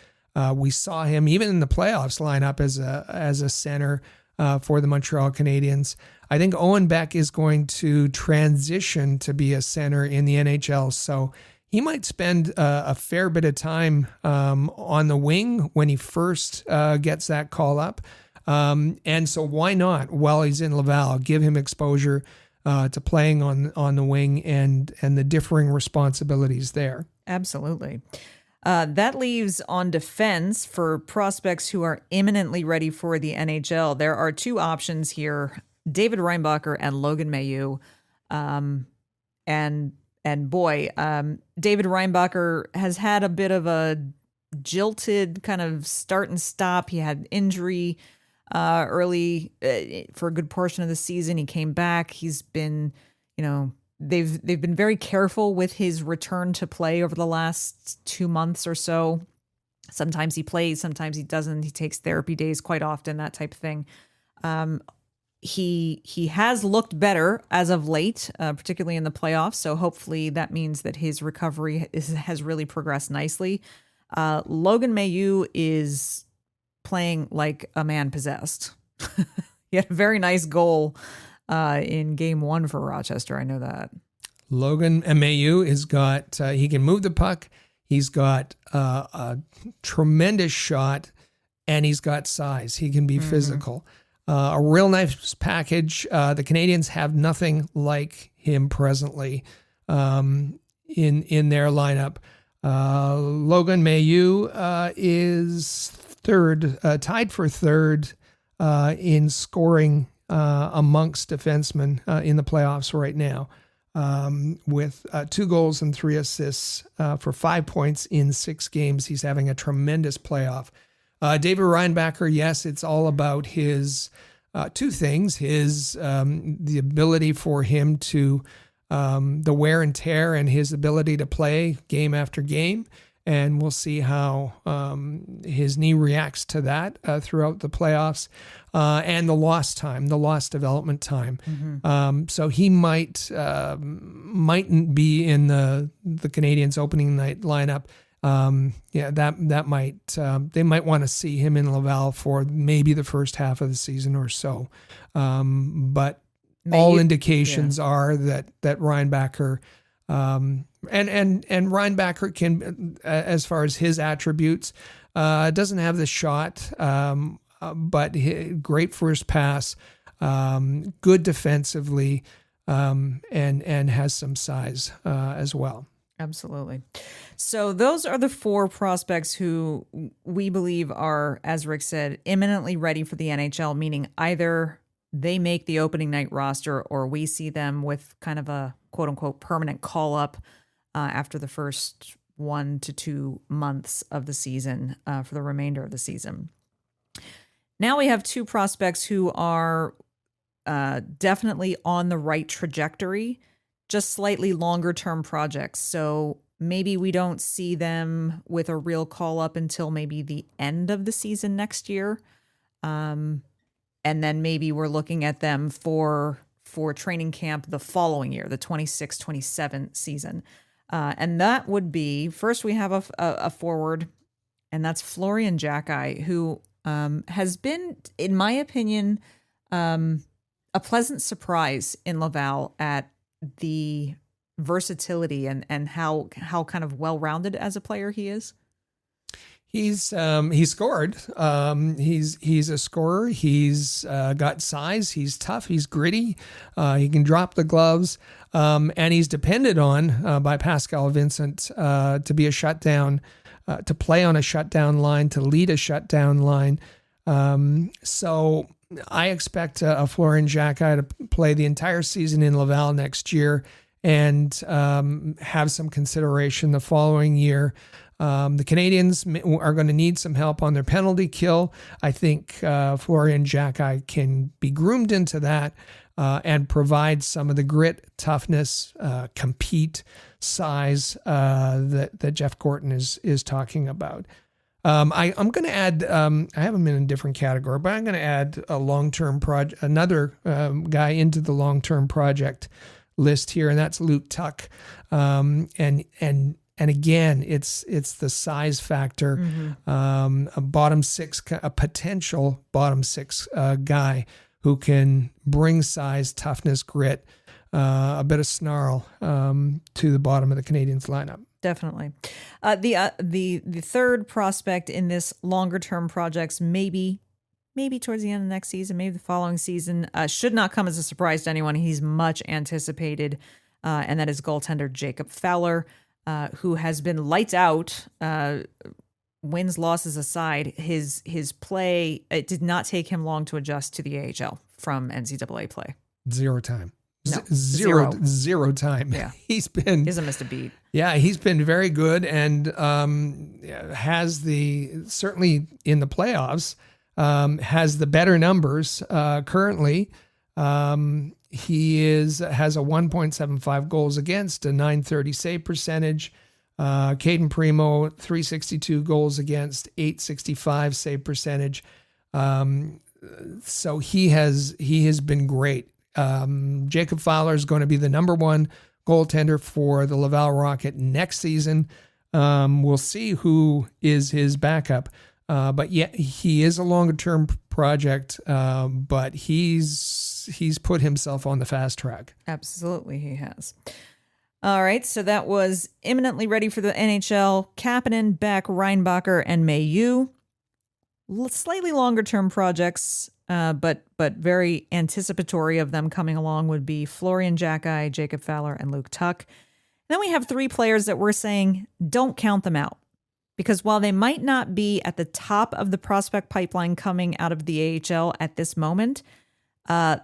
we saw him even in the playoffs line up as a center for the Montreal Canadiens. I think Owen Beck is going to transition to be a center in the NHL, so he might spend a fair bit of time on the wing when he first gets that call up. And so why not, while he's in Laval, give him exposure to playing on the wing and the differing responsibilities there. Absolutely. That leaves on defense for prospects who are imminently ready for the NHL. There are 2 options here, David Reinbacher and Logan Mailloux. And boy, David Reinbacher has had a bit of a jilted kind of start and stop. He had injury early for a good portion of the season. He came back. He's been, they've been very careful with his return to play over the last 2 months or so. Sometimes he plays, sometimes he doesn't. He takes therapy days quite often, that type of thing. He has looked better as of late, particularly in the playoffs. So hopefully that means that his recovery has really progressed nicely. Logan Mailloux is playing like a man possessed. He had a very nice goal in game 1 for Rochester. I know that. Logan Mailloux has got, he can move the puck. He's got a tremendous shot, and he's got size. He can be physical. A real nice package. The Canadiens have nothing like him presently in their lineup. Logan Mailloux is third, tied for third in scoring amongst defensemen in the playoffs right now, with 2 goals and 3 assists for 5 points in 6 games. He's having a tremendous playoff. David Reinbacher, yes, it's all about his 2 things: his the ability for him to the wear and tear, and his ability to play game after game. And we'll see how his knee reacts to that throughout the playoffs, and the lost time, the lost development time. So he mightn't be in the Canadiens opening night lineup. That might they might want to see him in Laval for maybe the first half of the season or so. But all indications are that Reinbacher. And Reinbacher can, as far as his attributes, doesn't have the shot, but great first pass, good defensively, and has some size as well. Absolutely. So those are the 4 prospects who we believe are, as Rick said, imminently ready for the NHL, meaning either they make the opening night roster or we see them with kind of a quote unquote permanent call up after the first 1 to 2 months of the season for the remainder of the season. Now we have 2 prospects who are definitely on the right trajectory, just slightly longer term projects. So maybe we don't see them with a real call up until maybe the end of the season next year. And then maybe we're looking at them for training camp the following year, the 26-27 season. And that would be, first we have a forward, and that's Florian Jacki, who has been, in my opinion, a pleasant surprise in Laval at the versatility and how kind of well-rounded as a player he is. He's scored. He's a scorer. He's got size. He's tough. He's gritty. He can drop the gloves. And he's depended on by Pascal Vincent to be a shutdown, to play on a shutdown line, to lead a shutdown line. So I expect a Florian Jacki to play the entire season in Laval next year and have some consideration the following year. The Canadiens are going to need some help on their penalty kill. I think Florian Jacki can be groomed into that and provide some of the grit, toughness, compete, size that Jeff Gorton is talking about. I'm going to add, I have him in a different category, but I'm going to add a long-term project, another guy into the long-term project list here, and that's Luke Tuck. And again, it's the size factor. A bottom six, a potential bottom six guy who can bring size, toughness, grit, a bit of snarl to the bottom of the Canadiens lineup. Definitely. The third prospect in this longer term projects, maybe towards the end of next season, maybe the following season, should not come as a surprise to anyone. He's much anticipated, and that is goaltender Jacob Fowler. Who has been lights out, wins, losses aside. His play, it did not take him long to adjust to the AHL from NCAA play. Zero time. No, Zero time. Yeah. He hasn't missed a beat. Yeah, he's been very good and has certainly in the playoffs, has the better numbers currently. He has a 1.75 goals against, a 930 save percentage. Caden Primo, 362 goals against, 865 save percentage. So he has been great. Jacob Fowler is going to be the number 1 goaltender for the Laval Rocket next season. We'll see who is his backup. But yeah, he is a longer term project, but he's put himself on the fast track. Absolutely, he has. All right, so that was imminently ready for the NHL. Kapanen, Beck, Reinbacher, and Mailloux. Slightly longer term projects, but very anticipatory of them coming along would be Florian Jacki, Jacob Fowler, and Luke Tuck. Then we have 3 players that we're saying don't count them out. because while they might not be at the top of the prospect pipeline coming out of the AHL at this moment,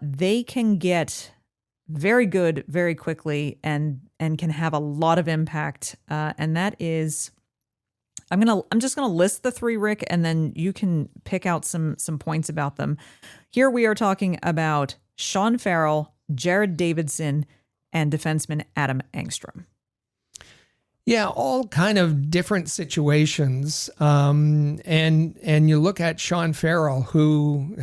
they can get very good very quickly and can have a lot of impact. And that is, I'm just gonna list the three, Rick, and then you can pick out some points about them. Here we are talking about Sean Farrell, Jared Davidson, and defenseman Adam Engstrom. Yeah, all kind of different situations. And you look at Sean Farrell, who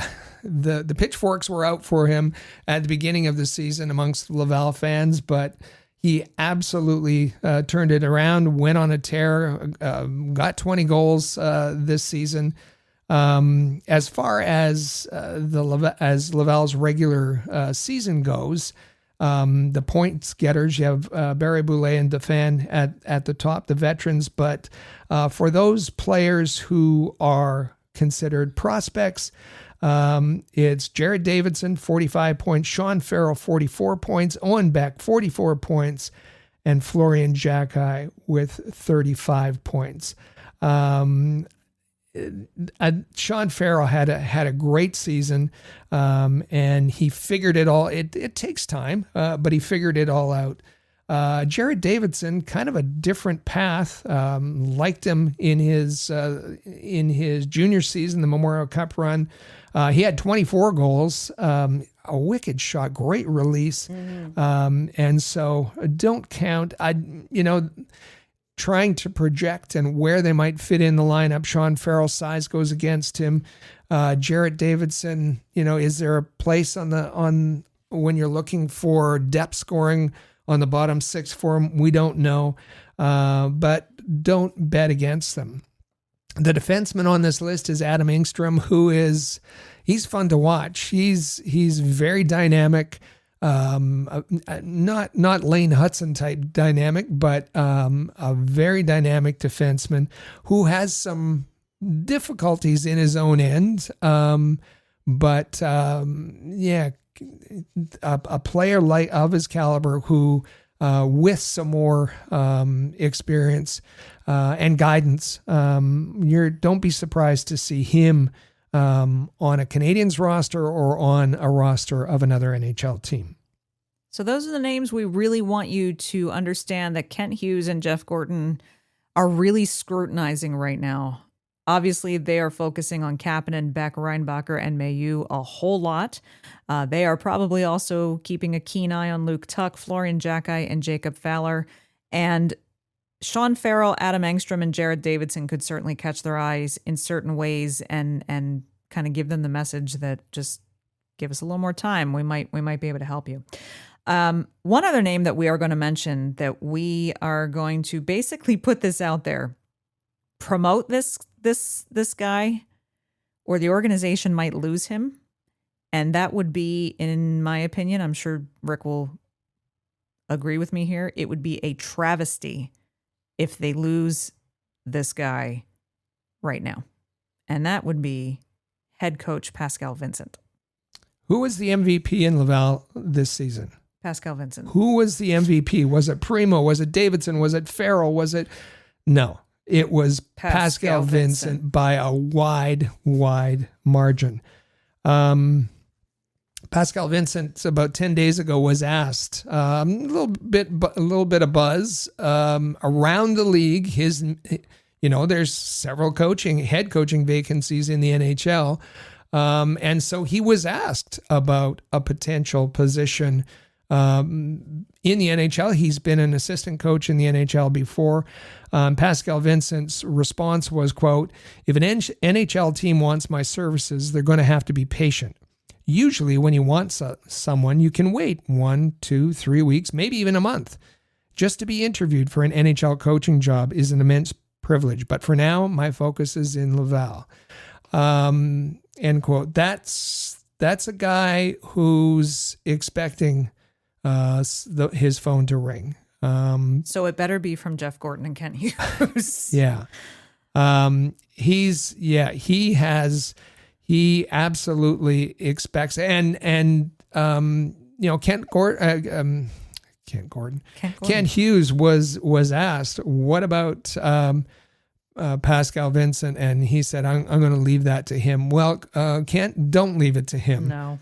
the pitchforks were out for him at the beginning of the season amongst Laval fans, but he absolutely turned it around, went on a tear, got 20 goals this season. As far as Laval's regular season goes, the points getters, you have Barry Boulay and Defan at the top, the veterans. But for those players who are considered prospects, it's Jared Davidson, 45 points, Sean Farrell, 44 points, Owen Beck, 44 points, and Florian Jacki with 35 points. Sean Farrell had a great season, and he figured it all. It takes time, but he figured it all out. Jared Davidson, kind of a different path. Liked him in his junior season, the Memorial Cup run. He had 24 goals, a wicked shot, great release, and so don't count. Trying to project and where they might fit in the lineup. Sean Farrell's size goes against him. Jared Davidson, is there a place on when you're looking for depth scoring on the bottom six for him? We don't know, but don't bet against them. The defenseman on this list is Adam Engstrom, he's fun to watch. He's very dynamic. Not Lane Hudson type dynamic, but a very dynamic defenseman who has some difficulties in his own end. But a player of his caliber who, with some more experience and guidance, don't be surprised to see him on a Canadiens roster or on a roster of another NHL team. So those are the names we really want you to understand that Kent Hughes and Jeff Gorton are really scrutinizing right now. Obviously, they are focusing on Kapanen, Beck, Reinbacher, and Mailloux a whole lot. They are probably also keeping a keen eye on Luke Tuck, Florian Jacki, and Jacob Fowler. And Sean Farrell, Adam Engstrom, and Jared Davidson could certainly catch their eyes in certain ways and kind of give them the message that just give us a little more time. We might be able to help you. One other name that we are going to mention that we are going to basically put this out there, promote this guy, or the organization might lose him. And that would be, in my opinion, I'm sure Rick will agree with me here, it would be a travesty if they lose this guy right now. And that would be head coach Pascal Vincent. Who was the MVP in Laval this season? Pascal Vincent. Who was the MVP? Was it Primo? Was it Davidson? Was it Farrell? No, it was Pascal Vincent by a wide margin. Pascal Vincent about 10 days ago was asked a little bit of buzz around the league. There's several head coaching vacancies in the NHL. And so he was asked about a potential position in the NHL. He's been an assistant coach in the NHL before. Pascal Vincent's response was, quote, "If an NHL team wants my services, they're going to have to be patient. Usually when you want someone, you can wait 1, 2, 3 weeks, maybe even a month. Just to be interviewed for an NHL coaching job is an immense privilege. But for now, my focus is in Laval." End quote. That's a guy who's expecting his phone to ring. So it better be from Jeff Gorton and Kent Hughes. Yeah. He absolutely expects, Kent Hughes was asked, what about Pascal Vincent, and he said, I'm going to leave that to him. Well, don't leave it to him. No.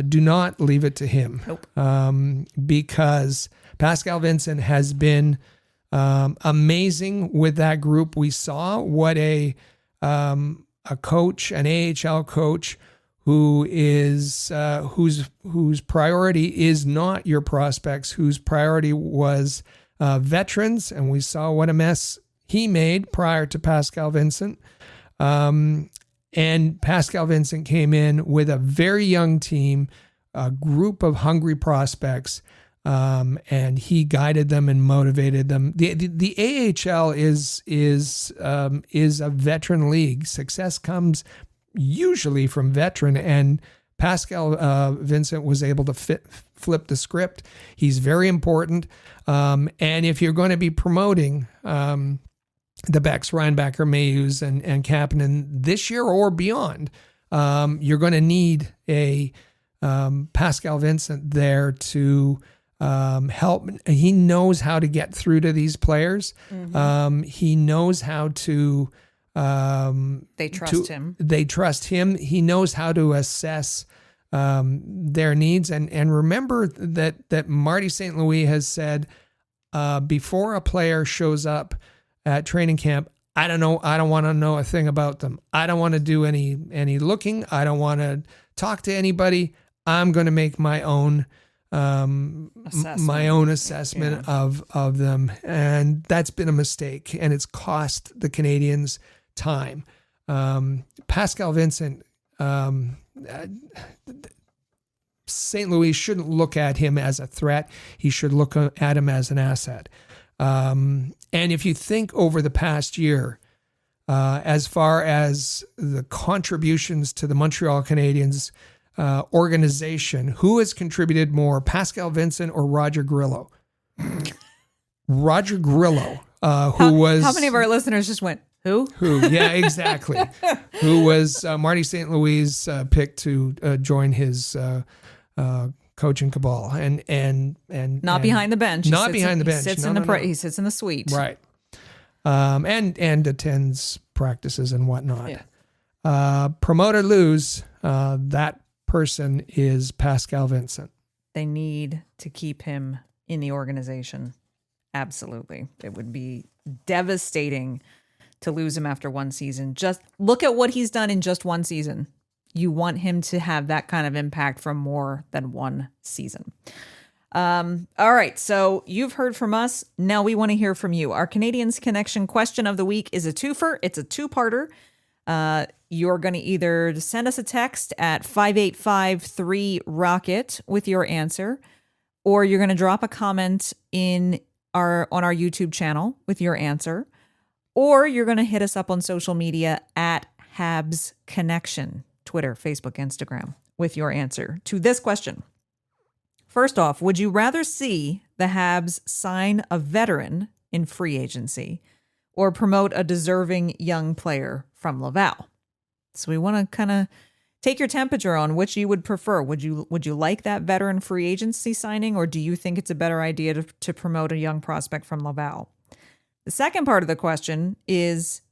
Do not leave it to him. Nope. Because Pascal Vincent has been amazing with that group. We saw what a coach, an AHL coach, who is whose priority is not your prospects, whose priority was veterans, and we saw what a mess he made prior to Pascal Vincent. And Pascal Vincent came in with a very young team, a group of hungry prospects, and he guided them and motivated them. The AHL is a veteran league. Success comes usually from veteran, and Pascal Vincent was able to flip the script. He's very important, and if you're going to be promoting the Becks, Reinbacher, Mayhews, and Kapanen this year or beyond, you're going to need a Pascal Vincent there to help. He knows how to get through to these players. Mm-hmm. He knows how to. They trust him. They trust him. He knows how to assess their needs. And remember that Marty St. Louis has said before a player shows up at training camp, I don't know. I don't want to know a thing about them. I don't want to do any looking. I don't want to talk to anybody. I'm going to make my own assessment of them, and that's been a mistake, and it's cost the Canadiens time. Pascal Vincent, St. Louis shouldn't look at him as a threat. He should look at him as an asset. And if you think over the past year, as far as the contributions to the Montreal Canadiens organization, who has contributed more, Pascal Vincent or Roger Grillo? Roger Grillo, how many of our listeners just went, who? Yeah, exactly. Who was Marty St. Louis' pick to join his coaching cabal, and not behind the bench. Not behind the bench. He sits in the suite. Right. And attends practices and whatnot. Yeah. Promote or lose, that person is Pascal Vincent. They need to keep him in the organization. Absolutely. It would be devastating to lose him after one season. Just look at what he's done in just one season. You want him to have that kind of impact from more than one season. All right, so you've heard from us. Now we want to hear from you. Our Canadiens Connection question of the week is a twofer. It's a two-parter. You're going to either send us a text at 585-3-ROCKET with your answer, or you're going to drop a comment on our YouTube channel with your answer, or you're going to hit us up on social media at Habs Connection, Twitter, Facebook, Instagram, with your answer to this question. First off, would you rather see the Habs sign a veteran in free agency or promote a deserving young player from Laval? So we want to kind of take your temperature on which you would prefer. Would you like that veteran free agency signing, or do you think it's a better idea to promote a young prospect from Laval? The second part of the question is,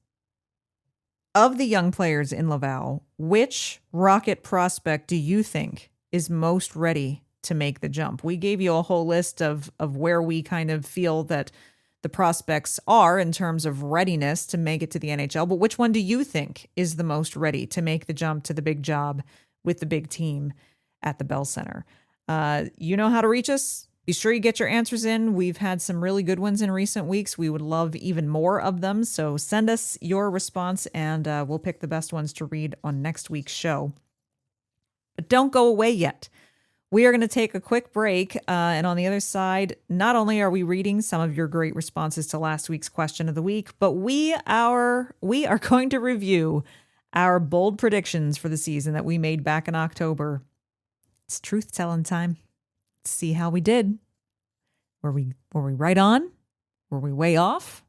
of the young players in Laval, which Rocket prospect do you think is most ready to make the jump? We gave you a whole list of where we kind of feel that the prospects are in terms of readiness to make it to the NHL, but which one do you think is the most ready to make the jump to the big job with the big team at the Bell Center? You know how to reach us. Be sure you get your answers in. We've had some really good ones in recent weeks. We would love even more of them. So send us your response, and we'll pick the best ones to read on next week's show. But don't go away yet. We are going to take a quick break, and on the other side, not only are we reading some of your great responses to last week's question of the week, but we are going to review our bold predictions for the season that we made back in October. It's truth-telling time. Let's see how we did. Were we right on? Were we way off?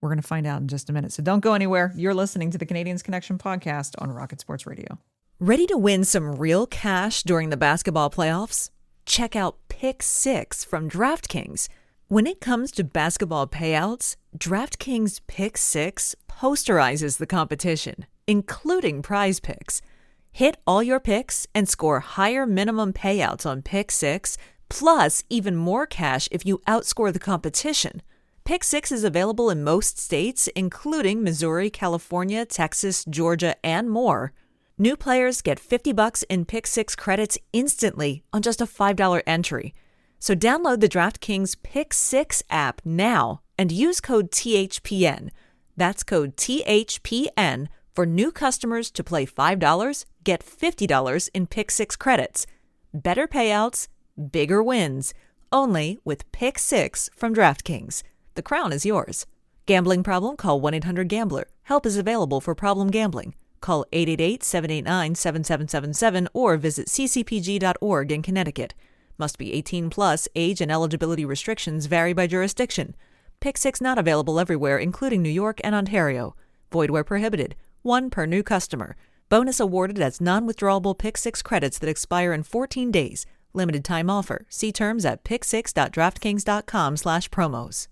We're going to find out in just a minute. So don't go anywhere. You're listening to the Canadiens Connection podcast on Rocket Sports Radio. Ready to win some real cash during the basketball playoffs? Check out Pick 6 from DraftKings. When it comes to basketball payouts, DraftKings Pick 6 posterizes the competition, including Prize Picks. Hit all your picks and score higher minimum payouts on Pick 6, plus even more cash if you outscore the competition. Pick 6 is available in most states, including Missouri, California, Texas, Georgia, and more. New players get $50 in Pick 6 credits instantly on just a $5 entry. So download the DraftKings Pick 6 app now and use code THPN. That's code THPN for new customers to play $5, get $50 in Pick 6 credits. Better payouts, bigger wins. Only with Pick 6 from DraftKings. The crown is yours. Gambling problem? Call 1-800-GAMBLER. Help is available for problem gambling. Call 888-789-7777 or visit ccpg.org in Connecticut. Must be 18 plus. Age and eligibility restrictions vary by jurisdiction. Pick 6 not available everywhere, including New York and Ontario. Void where prohibited. 1 per new customer. Bonus awarded as non-withdrawable Pick 6 credits that expire in 14 days. Limited time offer. See terms at pick6.draftkings.com/promos.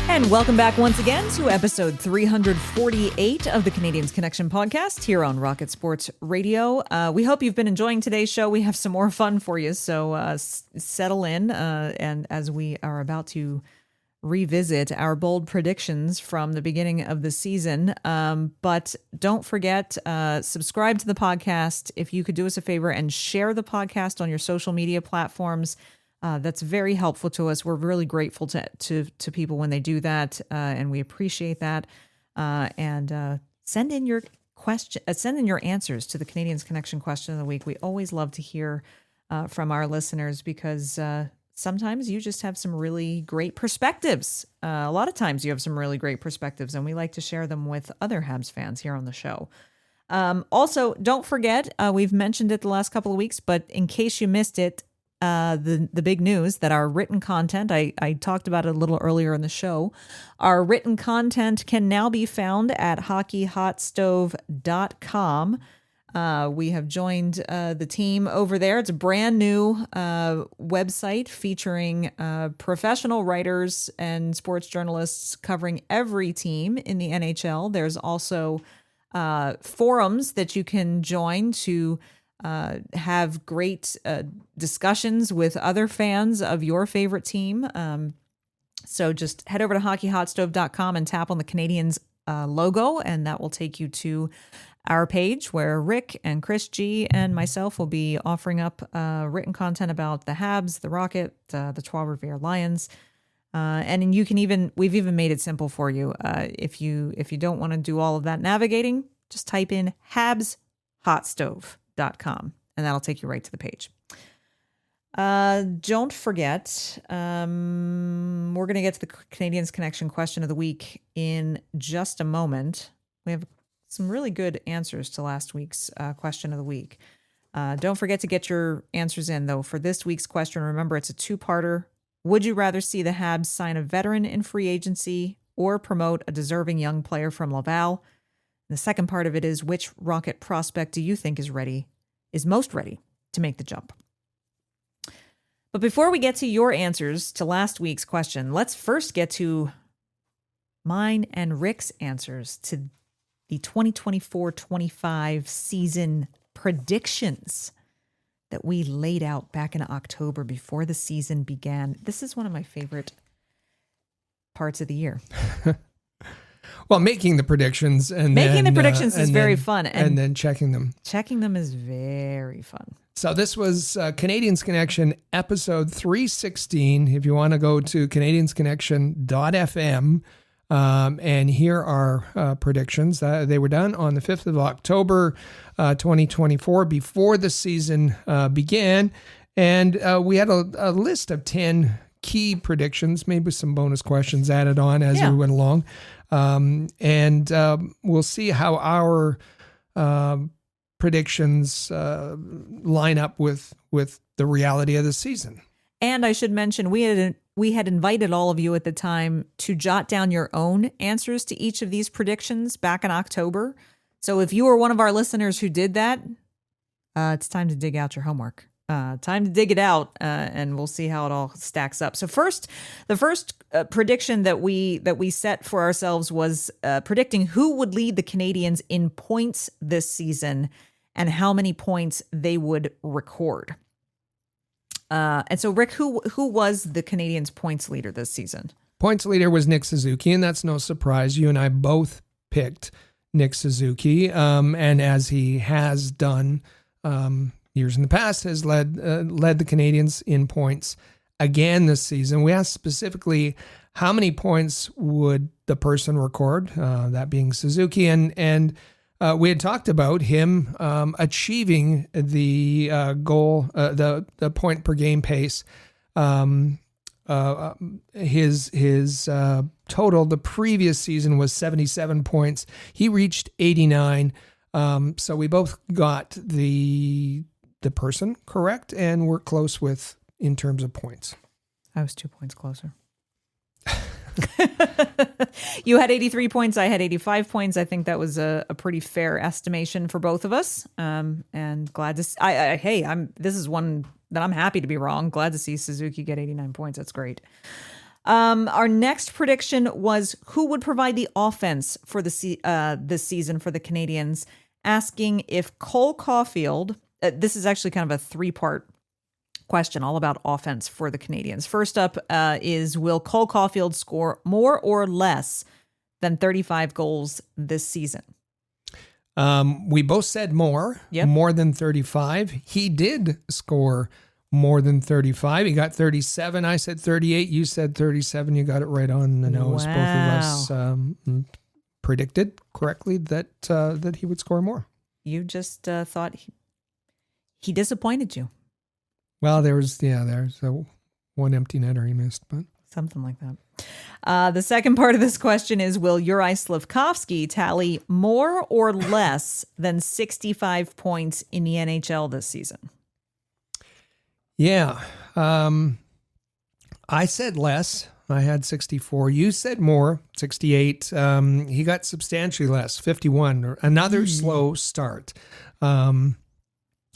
And welcome back once again to episode 348 of the Canadiens Connection podcast here on Rocket Sports Radio. We hope you've been enjoying today's show. We have some more fun for you, so settle in. And as we are about to revisit our bold predictions from the beginning of the season, but don't forget, subscribe to the podcast. If you could do us a favor and share the podcast on your social media platforms, that's very helpful to us. We're really grateful to people when they do that, and we appreciate that. And send in your answers to the Canadiens Connection question of the week. We always love to hear from our listeners because sometimes you just have some really great perspectives. A lot of times you have some really great perspectives, and we like to share them with other Habs fans here on the show. Also, don't forget, we've mentioned it the last couple of weeks, but in case you missed it, the big news that our written content, I talked about it a little earlier in the show, our written content can now be found at hockeyhotstove.com. We have joined the team over there. It's a brand new website featuring professional writers and sports journalists covering every team in the NHL. There's also forums that you can join to have great discussions with other fans of your favorite team. So just head over to hockeyhotstove.com and tap on the Canadiens logo, and that will take you to our page where Rick and Chris G and myself will be offering up written content about the Habs, the Rocket, the Trois-Rivières Lions. And we've even made it simple for you. If you don't want to do all of that navigating, just type in HabsHotStove.com, and that'll take you right to the page. Don't forget, we're going to get to the Canadiens Connection question of the week in just a moment. We have some really good answers to last week's question of the week. Don't forget to get your answers in, though, for this week's question. Remember, it's a two-parter. Would you rather see the Habs sign a veteran in free agency or promote a deserving young player from Laval? The second part of it is, which Rocket prospect do you think is most ready to make the jump? But before we get to your answers to last week's question, let's first get to mine and Rick's answers to the 2024-25 season predictions that we laid out back in October before the season began. This is one of my favorite parts of the year. Well, making the predictions is very fun. And then checking them. Checking them is very fun. So this was Canadiens Connection episode 316. If you want to go to canadiensconnection.fm and here are predictions. They were done on the 5th of October, 2024, before the season began. And we had a list of 10 key predictions, maybe some bonus questions added on as we went along. And we'll see how our predictions line up with the reality of the season. And I should mention, we had we had invited all of you at the time to jot down your own answers to each of these predictions back in October. So if you were one of our listeners who did that, it's time to dig out your homework. Time to dig it out, and we'll see how it all stacks up. So the first prediction that we set for ourselves was predicting who would lead the Canadiens in points this season and how many points they would record. And so, Rick, who was the Canadiens' points leader this season? Points leader was Nick Suzuki, and that's no surprise. You and I both picked Nick Suzuki, and as he has done years in the past, has led the Canadiens in points again this season. We asked specifically how many points would the person record, that being Suzuki, and we had talked about him achieving the goal, the point per game pace. His total the previous season was 77 points. He reached 89. So we both got the person correct, and we're close with in terms of points. I was 2 points closer. You had 83 points. I had 85 points. I think that was a pretty fair estimation for both of us. And glad to see, this is one that I'm happy to be wrong. Glad to see Suzuki get 89 points. That's great. Our next prediction was who would provide the offense for this season for the Canadiens, asking if Cole Caulfield, this is actually kind of a three-part question all about offense for the Canadiens. First up is, will Cole Caulfield score more or less than 35 goals this season? We both said more, Yep. More than 35. He did score more than 35. He got 37. I said 38. You said 37. You got it right on the nose. Wow. Both of us predicted correctly that he would score more. You just thought he disappointed you. Well, there's one empty netter he missed, but Something like that. The second part of this question is, will Juraj Slafkovsky tally more or less than 65 points in the NHL this season? yeah. I said less. I had 64. You said more, 68. He got substantially less, 51. Another slow start.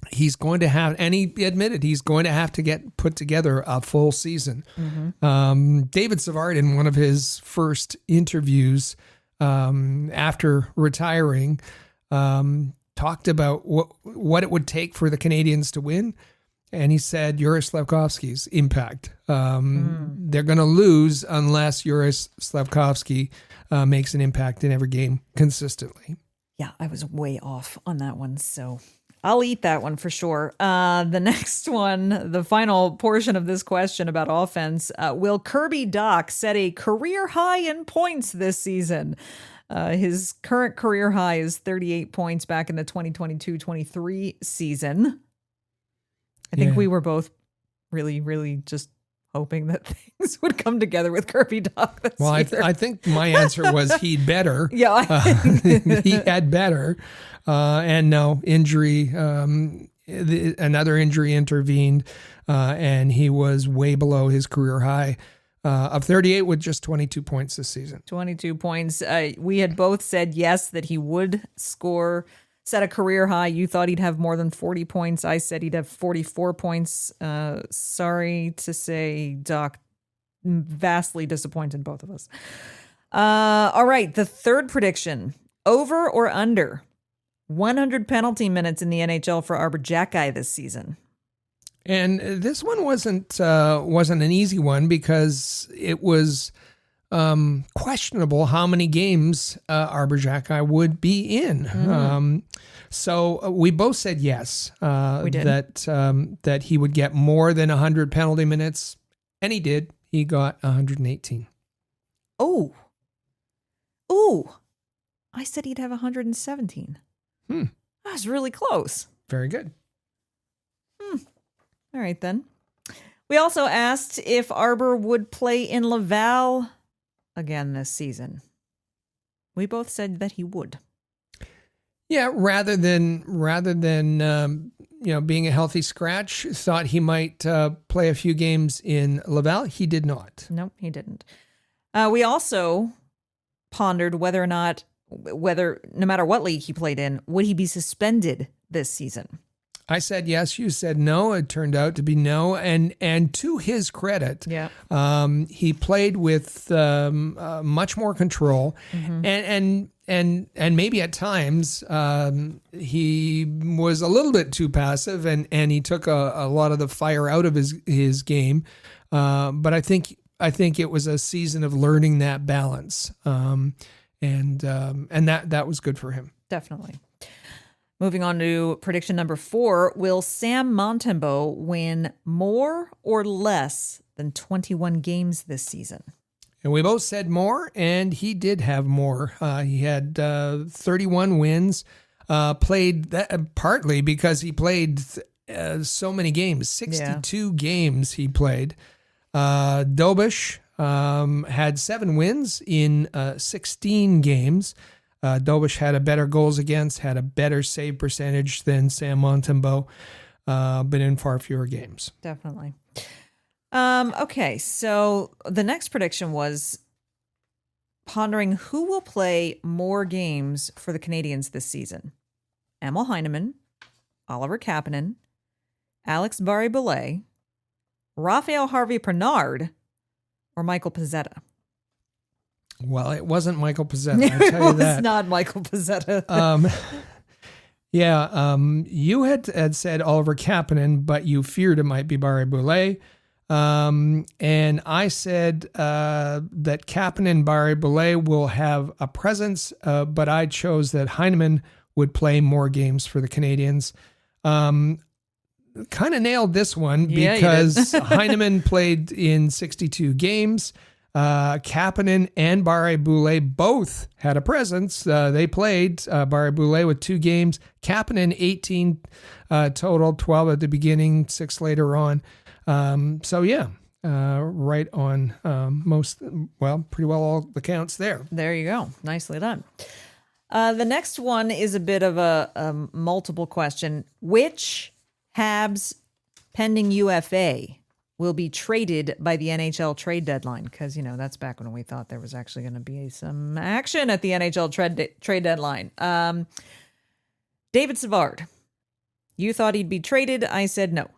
He's going to have, and he admitted he's going to have to get put together a full season. David Savard, in one of his first interviews after retiring, talked about what it would take for the Canadiens to win. And he said Juraj Slafkovsky's impact. They're going to lose unless Juraj Slafkovsky makes an impact in every game consistently. Yeah, I was way off on that one, so I'll eat that one for sure. The next one, the final portion of this question about offense, will Kirby Dach set a career high in points this season? His current career high is 38 points back in the 2022-23 season. I think we were both really, really just hoping that things would come together with Kirby Dach this year. I think my answer was he'd better. Yeah. He had better. And no, injury, another injury intervened, and he was way below his career high of 38 with just 22 points this season. 22 points. We had both said yes, that he would set a career high. You thought he'd have more than 40 points. I said he'd have 44 points. Sorry to say, Doc, vastly disappointed both of us. All right, the third prediction, over or under 100 penalty minutes in the NHL for Arbor Xhekaj this season. And this one wasn't an easy one because it was questionable how many games Arbor Xhekaj would be in. So we both said yes. We did. That he would get more than 100 penalty minutes, and he did. He got 118. Oh, I said he'd have 117. That was really close. Very good. All right, then. We also asked if Arbor would play in Laval again this season. We both said that he would. Yeah, rather than being a healthy scratch, thought he might play a few games in Laval. He did not. Nope, he didn't. We also pondered whether, no matter what league he played in, would he be suspended this season? I said yes. You said no. It turned out to be no. And to his credit, Yeah. He played with much more control, and maybe at times he was a little bit too passive, and he took a lot of the fire out of his game. But I think it was a season of learning that balance, and that was good for him. Definitely. Moving on to prediction number 4. Will Sam Montembeault win more or less than 21 games this season? And we both said more, and he did have more. He had 31 wins, played that partly because he played so many games, 62 games he played. Dobish had 7 wins in 16 games. Dobish had a better goals against, had a better save percentage than Sam Montembeault, but in far fewer games. Definitely. Okay, so the next prediction was pondering who will play more games for the Canadiens this season. Emil Heineman, Oliver Kapanen, Alex Barré-Boulet, Raphael Harvey-Pinard, or Michael Pezzetta. Well, it wasn't Michael Pezzetta, I tell you that. It's not Michael Pezzetta. You had said Oliver Kapanen, but you feared it might be Barré-Boulet. And I said that Kapanen, Barré-Boulet will have a presence, but I chose that Heineman would play more games for the Canadiens. Kind of nailed this one because Heineman played in 62 games. Kapanen and Barré-Boulet both had a presence. They played, Barré-Boulet with 2 games, Kapanen 18 total, 12 at the beginning, 6 later on. Right on pretty well all the counts there. There you go. Nicely done. The next one is a bit of a multiple question. Which Habs pending UFA will be traded by the NHL trade deadline? Because, that's back when we thought there was actually going to be some action at the NHL trade deadline. David Savard. You thought he'd be traded. I said no.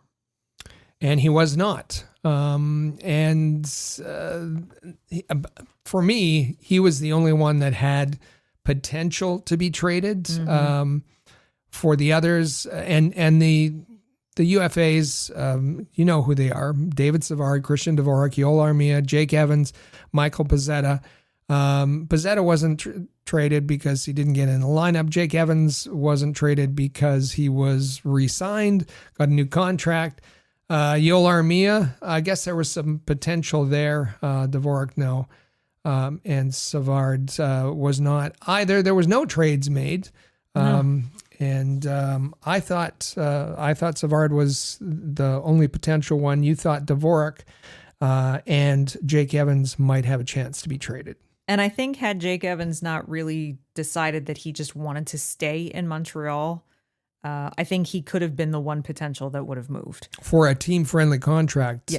And he was not. For me, he was the only one that had potential to be traded. For the others, and the UFAs, you know who they are: David Savard, Christian Dvorak, Yoel Armia, Jake Evans, Michael Pezzetta. Pezzetta wasn't traded because he didn't get in the lineup. Jake Evans wasn't traded because he was re-signed, got a new contract. Yoel Armia, I guess there was some potential there. Dvorak, no. And Savard was not either. There was no trades made. I thought Savard was the only potential one. You thought Dvorak and Jake Evans might have a chance to be traded. And I think had Jake Evans not really decided that he just wanted to stay in Montreal, I think he could have been the one potential that would have moved. For a team-friendly contract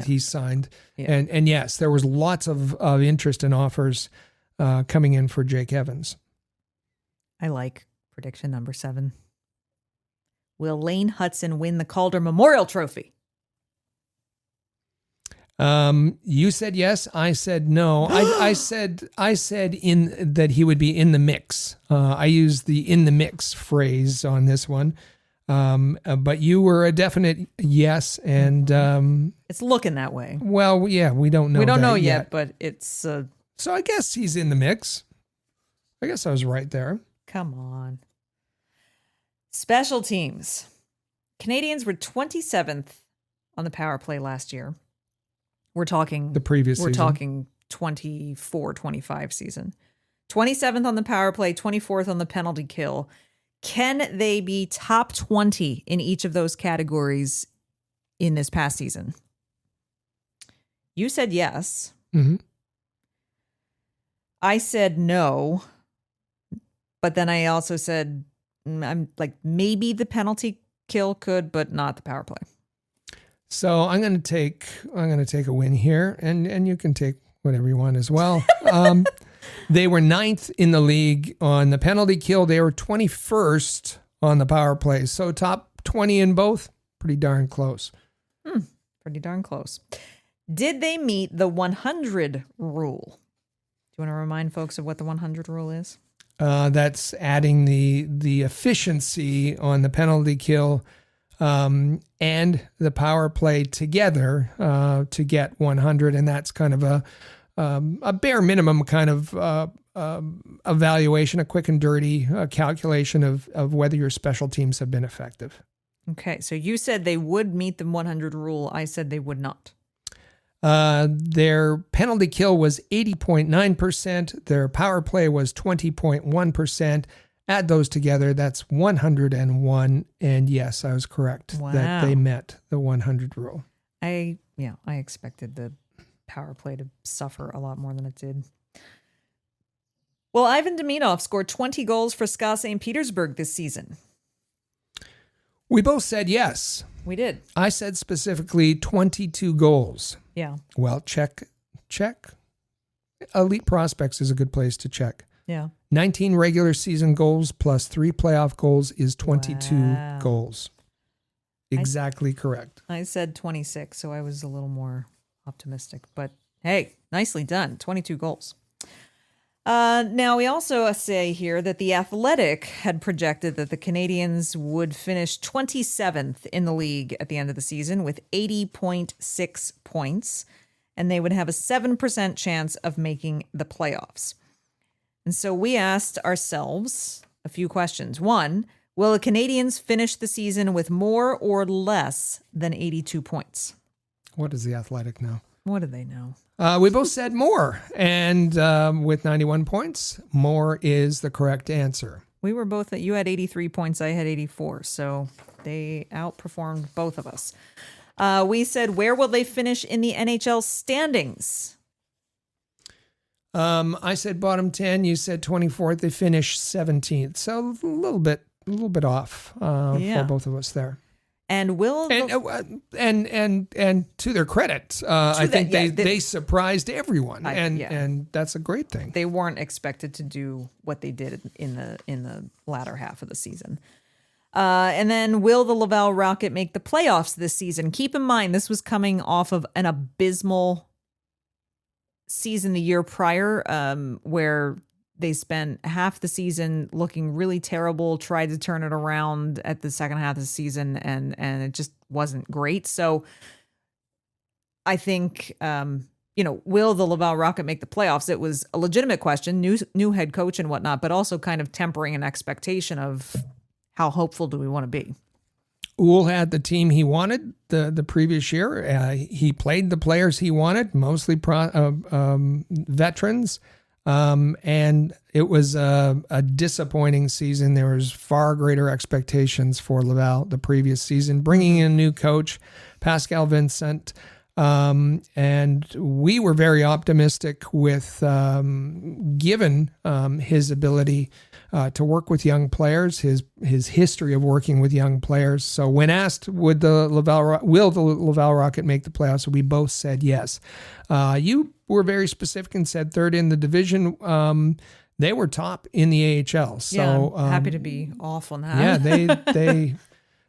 he signed. Yeah. And yes, there was lots of interest and offers coming in for Jake Evans. I like prediction number 7. Will Lane Hudson win the Calder Memorial Trophy? You said yes. I said no. I said in that he would be in the mix. I used the in the mix phrase on this one. But you were a definite yes, and it's looking that way. Well, yeah, we don't know. We don't know yet, but it's so I guess he's in the mix. I guess I was right there. Come on. Special teams. Canadiens were 27th on the power play last year. We're talking the previous season. We're talking 24-25 season. 27th on the power play, 24th on the penalty kill. Can they be top 20 in each of those categories in this past season? You said yes. Mm-hmm. I said no. But then I also said I'm like, maybe the penalty kill could, but not the power play. So I'm going to take a win here, and you can take whatever you want as well. They were 9th in the league on the penalty kill. They were 21st on the power play. So top 20 in both. Pretty darn close. Pretty darn close. Did they meet the 100 rule? Do you want to remind folks of what the 100 rule is? That's adding the efficiency on the penalty kill and the power play together to get 100, and that's kind of a bare minimum kind of evaluation, a quick and dirty calculation of whether your special teams have been effective. Okay, so you said they would meet the 100 rule. I said they would not. Their penalty kill was 80.9%. Their power play was 20.1%. Add those together, that's 101. And yes, I was correct that they met the 100 rule. I expected the power play to suffer a lot more than it did. Well, Ivan Demidov scored 20 goals for SKA St. Petersburg this season. We both said yes. We did. I said specifically 22 goals. Yeah. Well, check. Elite Prospects is a good place to check. Yeah. 19 regular season goals plus 3 playoff goals is 22 Wow. goals. Exactly correct. I said 26, so I was a little more optimistic. But hey, nicely done. 22 goals. Now, we also say here that The Athletic had projected that the Canadiens would finish 27th in the league at the end of the season with 80.6 points, and they would have a 7% chance of making the playoffs. And so we asked ourselves a few questions. One, will the Canadiens finish the season with more or less than 82 points? What does The Athletic know? What do they know? We both said more, and with 91 points, more is the correct answer. We were both, you had 83 points, I had 84, so they outperformed both of us. We said, where will they finish in the NHL standings? I said bottom 10, you said 24th, they finished 17th. So a little bit off for both of us there. And will and to their credit, I think they surprised everyone, and that's a great thing. They weren't expected to do what they did in the latter half of the season. And then, will the Laval Rocket make the playoffs this season? Keep in mind, this was coming off of an abysmal season the year prior, where they spent half the season looking really terrible, tried to turn it around at the second half of the season, and it just wasn't great. So I think, will the Laval Rocket make the playoffs? It was a legitimate question, new head coach and whatnot, but also kind of tempering an expectation of how hopeful do we want to be. Uhl had the team he wanted the previous year. He played the players he wanted, mostly veterans. And it was a disappointing season. There was far greater expectations for Laval the previous season, bringing in a new coach, Pascal Vincent. And we were very optimistic with, given his ability to work with young players, his history of working with young players. So when asked, will the Laval Rocket make the playoffs, we both said yes. You were very specific and said third in the division. They were top in the AHL. So yeah, I'm happy to be off on that. Yeah,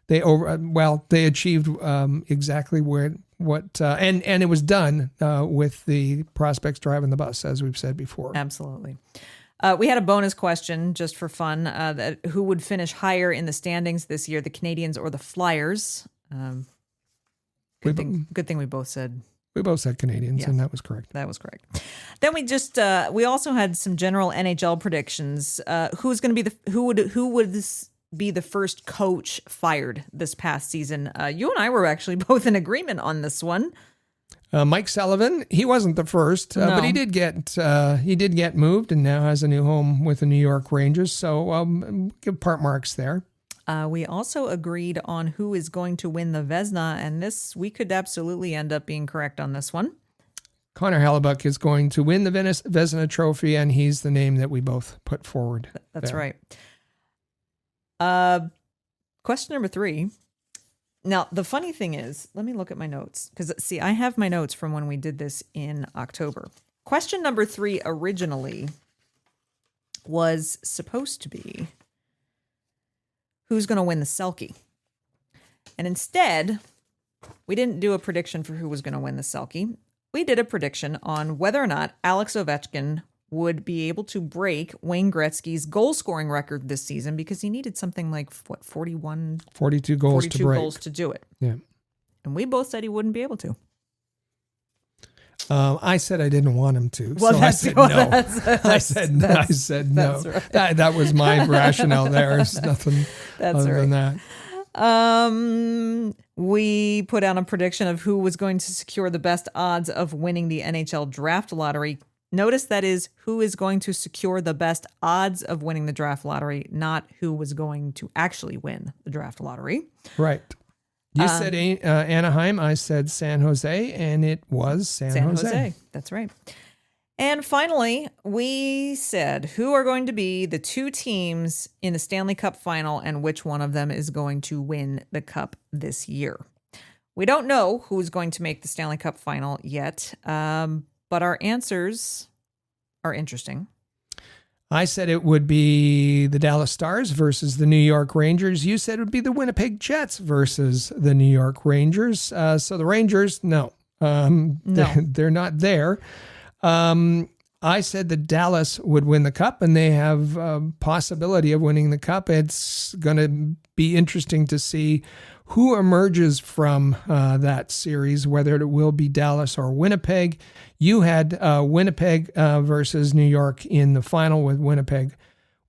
they achieved exactly and it was done with the prospects driving the bus, as we've said before. Absolutely. We had a bonus question just for fun, that who would finish higher in the standings this year, the Canadiens or the Flyers? Good thing we both said. We both said Canadiens, and that was correct. That was correct. Then we just we also had some general NHL predictions. Who's going to be who would be the first coach fired this past season? You and I were actually both in agreement on this one. Mike Sullivan, he wasn't the first, but he did get moved and now has a new home with the New York Rangers. So give part marks there. We also agreed on who is going to win the Vezina, and we could absolutely end up being correct on this one. Connor Hellebuck is going to win the Vezina Trophy, and he's the name that we both put forward. That's right. Question number 3. Now, the funny thing is, let me look at my notes. Because, see, I have my notes from when we did this in October. Question number 3 originally was supposed to be, who's going to win the Selke? And instead, we didn't do a prediction for who was going to win the Selke. We did a prediction on whether or not Alex Ovechkin would be able to break Wayne Gretzky's goal-scoring record this season, because he needed something like, 42 goals to break. goals to do it. Yeah. And we both said he wouldn't be able to. I said I didn't want him to, Well, so I said no. I said no. Right. That was my rationale there. There's nothing other than that. We put out a prediction of who was going to secure the best odds of winning the NHL draft lottery. Notice that is who is going to secure the best odds of winning the draft lottery, not who was going to actually win the draft lottery. Right. You said Anaheim, I said San Jose, and it was San Jose. That's right. And finally, we said who are going to be the 2 teams in the Stanley Cup final and which one of them is going to win the cup this year. We don't know who's going to make the Stanley Cup final yet, but our answers are interesting. I said it would be the Dallas Stars versus the New York Rangers. You said it would be the Winnipeg Jets versus the New York Rangers. So the Rangers, no. They're not there. I said that Dallas would win the cup, and they have a possibility of winning the cup. It's going to be interesting to see who emerges from that series, whether it will be Dallas or Winnipeg. You had Winnipeg versus New York in the final, with Winnipeg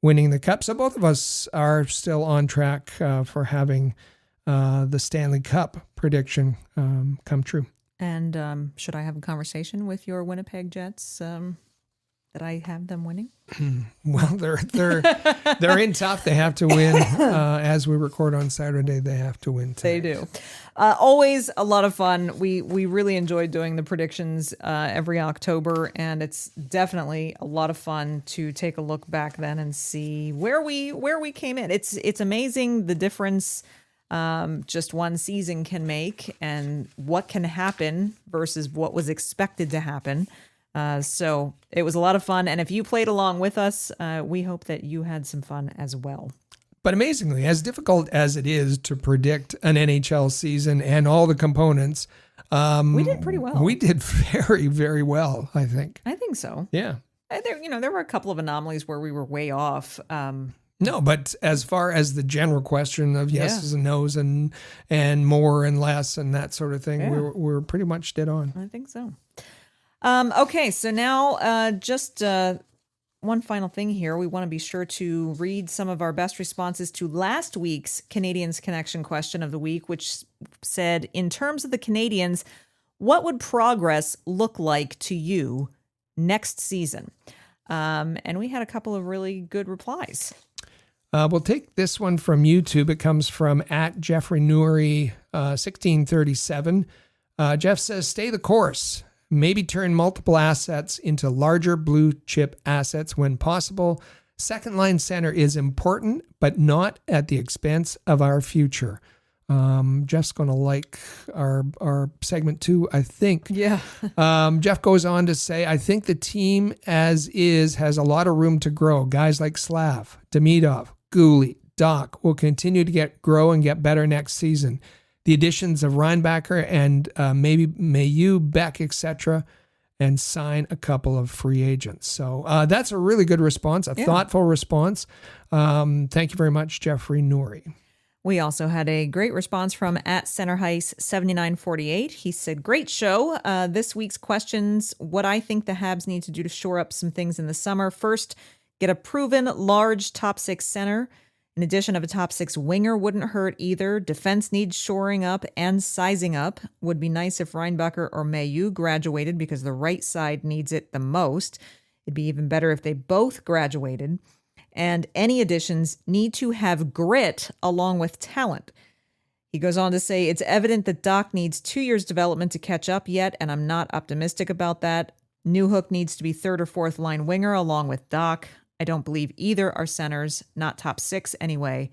winning the cup. So both of us are still on track for having the Stanley Cup prediction come true. And should I have a conversation with your Winnipeg Jets that I have them winning? Well, they're in tough. They have to win. As we record on Saturday, they have to win tonight. They do. Always a lot of fun. We really enjoy doing the predictions every October, and it's definitely a lot of fun to take a look back then and see where we came in. It's amazing the difference just one season can make, and what can happen versus what was expected to happen. So it was a lot of fun. And if you played along with us, we hope that you had some fun as well. But amazingly, as difficult as it is to predict an NHL season and all the components, we did pretty well. We did very, very well, I think. I think so. Yeah. There were a couple of anomalies where we were way off. No, but as far as the general question of yeses and nos and more and less and that sort of thing, we're pretty much dead on. I think so. Okay, so now just one final thing here. We want to be sure to read some of our best responses to last week's Canadiens Connection question of the week, which said, in terms of the Canadiens, what would progress look like to you next season? And we had a couple of really good replies. We'll take this one from YouTube. It comes from @JeffreyNuri 1637. Jeff says, stay the course. Maybe turn multiple assets into larger blue chip assets when possible. Second line center is important, but not at the expense of our future. Jeff's going to like our segment 2, I think. Yeah. Jeff goes on to say, I think the team as is has a lot of room to grow. Guys like Slav, Demidov, Gouli, Doc will continue to grow and get better next season. The additions of Reinbacher and maybe Mayu, Beck, etc., and sign a couple of free agents. So that's a really good response, thoughtful response. Thank you very much, Jeffrey Nori. We also had a great response from @CenterHeist7948. He said, great show. This week's questions, what I think the Habs need to do to shore up some things in the summer. First, get a proven large top 6 center. In addition of a top 6 winger wouldn't hurt either. Defense needs shoring up and sizing up. Would be nice if Reinbacher or Mayu graduated because the right side needs it the most. It'd be even better if they both graduated. And any additions need to have grit along with talent. He goes on to say, it's evident that Doc needs 2 years development to catch up yet, and I'm not optimistic about that. Newhook needs to be 3rd or 4th line winger along with Doc. I don't believe either are centers, not top 6 anyway.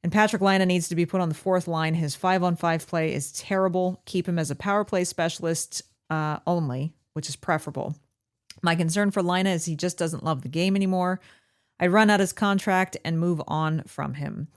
And Patrick Laine needs to be put on the fourth line. His 5-on-5 play is terrible. Keep him as a power play specialist only, which is preferable. My concern for Laine is he just doesn't love the game anymore. I'd run out his contract and move on from him.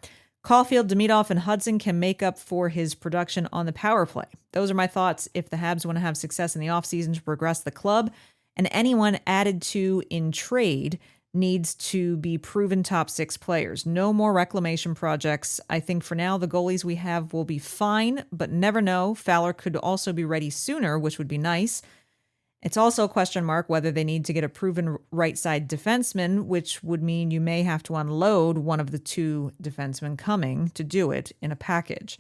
Caulfield, Demidov, and Hudson can make up for his production on the power play. Those are my thoughts if the Habs want to have success in the offseason to progress the club. And anyone added to in trade needs to be proven top six players. No more reclamation projects. I think for now, the goalies we have will be fine, but never know. Fowler could also be ready sooner, which would be nice. It's also a question mark whether they need to get a proven right side defenseman, which would mean you may have to unload one of the two defensemen coming to do it in a package.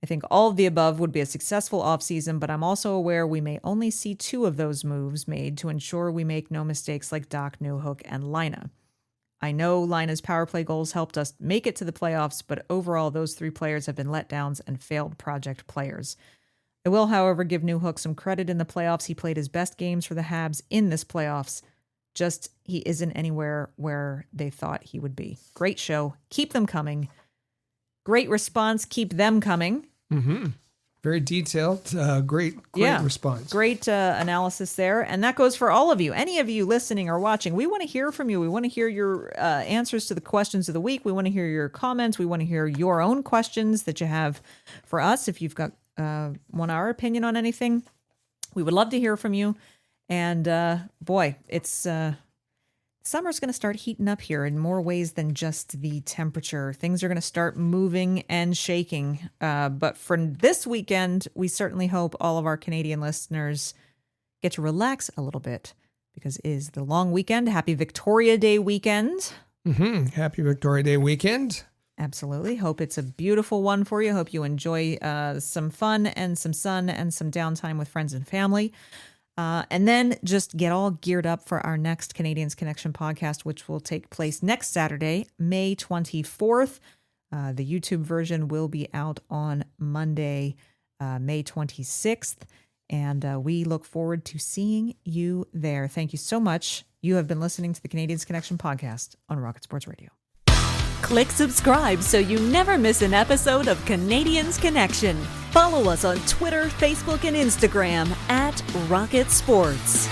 I think all of the above would be a successful offseason, but I'm also aware we may only see two of those moves made to ensure we make no mistakes like Doc, Newhook, and Laine. I know Laine's power play goals helped us make it to the playoffs, but overall those three players have been letdowns and failed project players. I will, however, give Newhook some credit in the playoffs. He played his best games for the Habs in this playoffs. Just he isn't anywhere where they thought he would be. Great show. Keep them coming. Great response. Keep them coming. Mm-hmm. Very detailed. Great response. Great analysis there. And that goes for all of you. Any of you listening or watching, we want to hear from you. We want to hear your answers to the questions of the week. We want to hear your comments. We want to hear your own questions that you have for us. If you've got want our opinion on anything, we would love to hear from you. And boy, it's summer's going to start heating up here in more ways than just the temperature. Things are going to start moving and shaking. But for this weekend, we certainly hope all of our Canadian listeners get to relax a little bit because it is the long weekend. Happy Victoria Day weekend. Mm-hmm. Happy Victoria Day weekend. Absolutely. Hope it's a beautiful one for you. Hope you enjoy some fun and some sun and some downtime with friends and family. And then just get all geared up for our next Canadiens Connection podcast, which will take place next Saturday, May 24th. The YouTube version will be out on Monday, May 26th. And we look forward to seeing you there. Thank you so much. You have been listening to the Canadiens Connection podcast on Rocket Sports Radio. Click subscribe so you never miss an episode of Canadiens Connection. Follow us on Twitter, Facebook, and Instagram at Rocket Sports.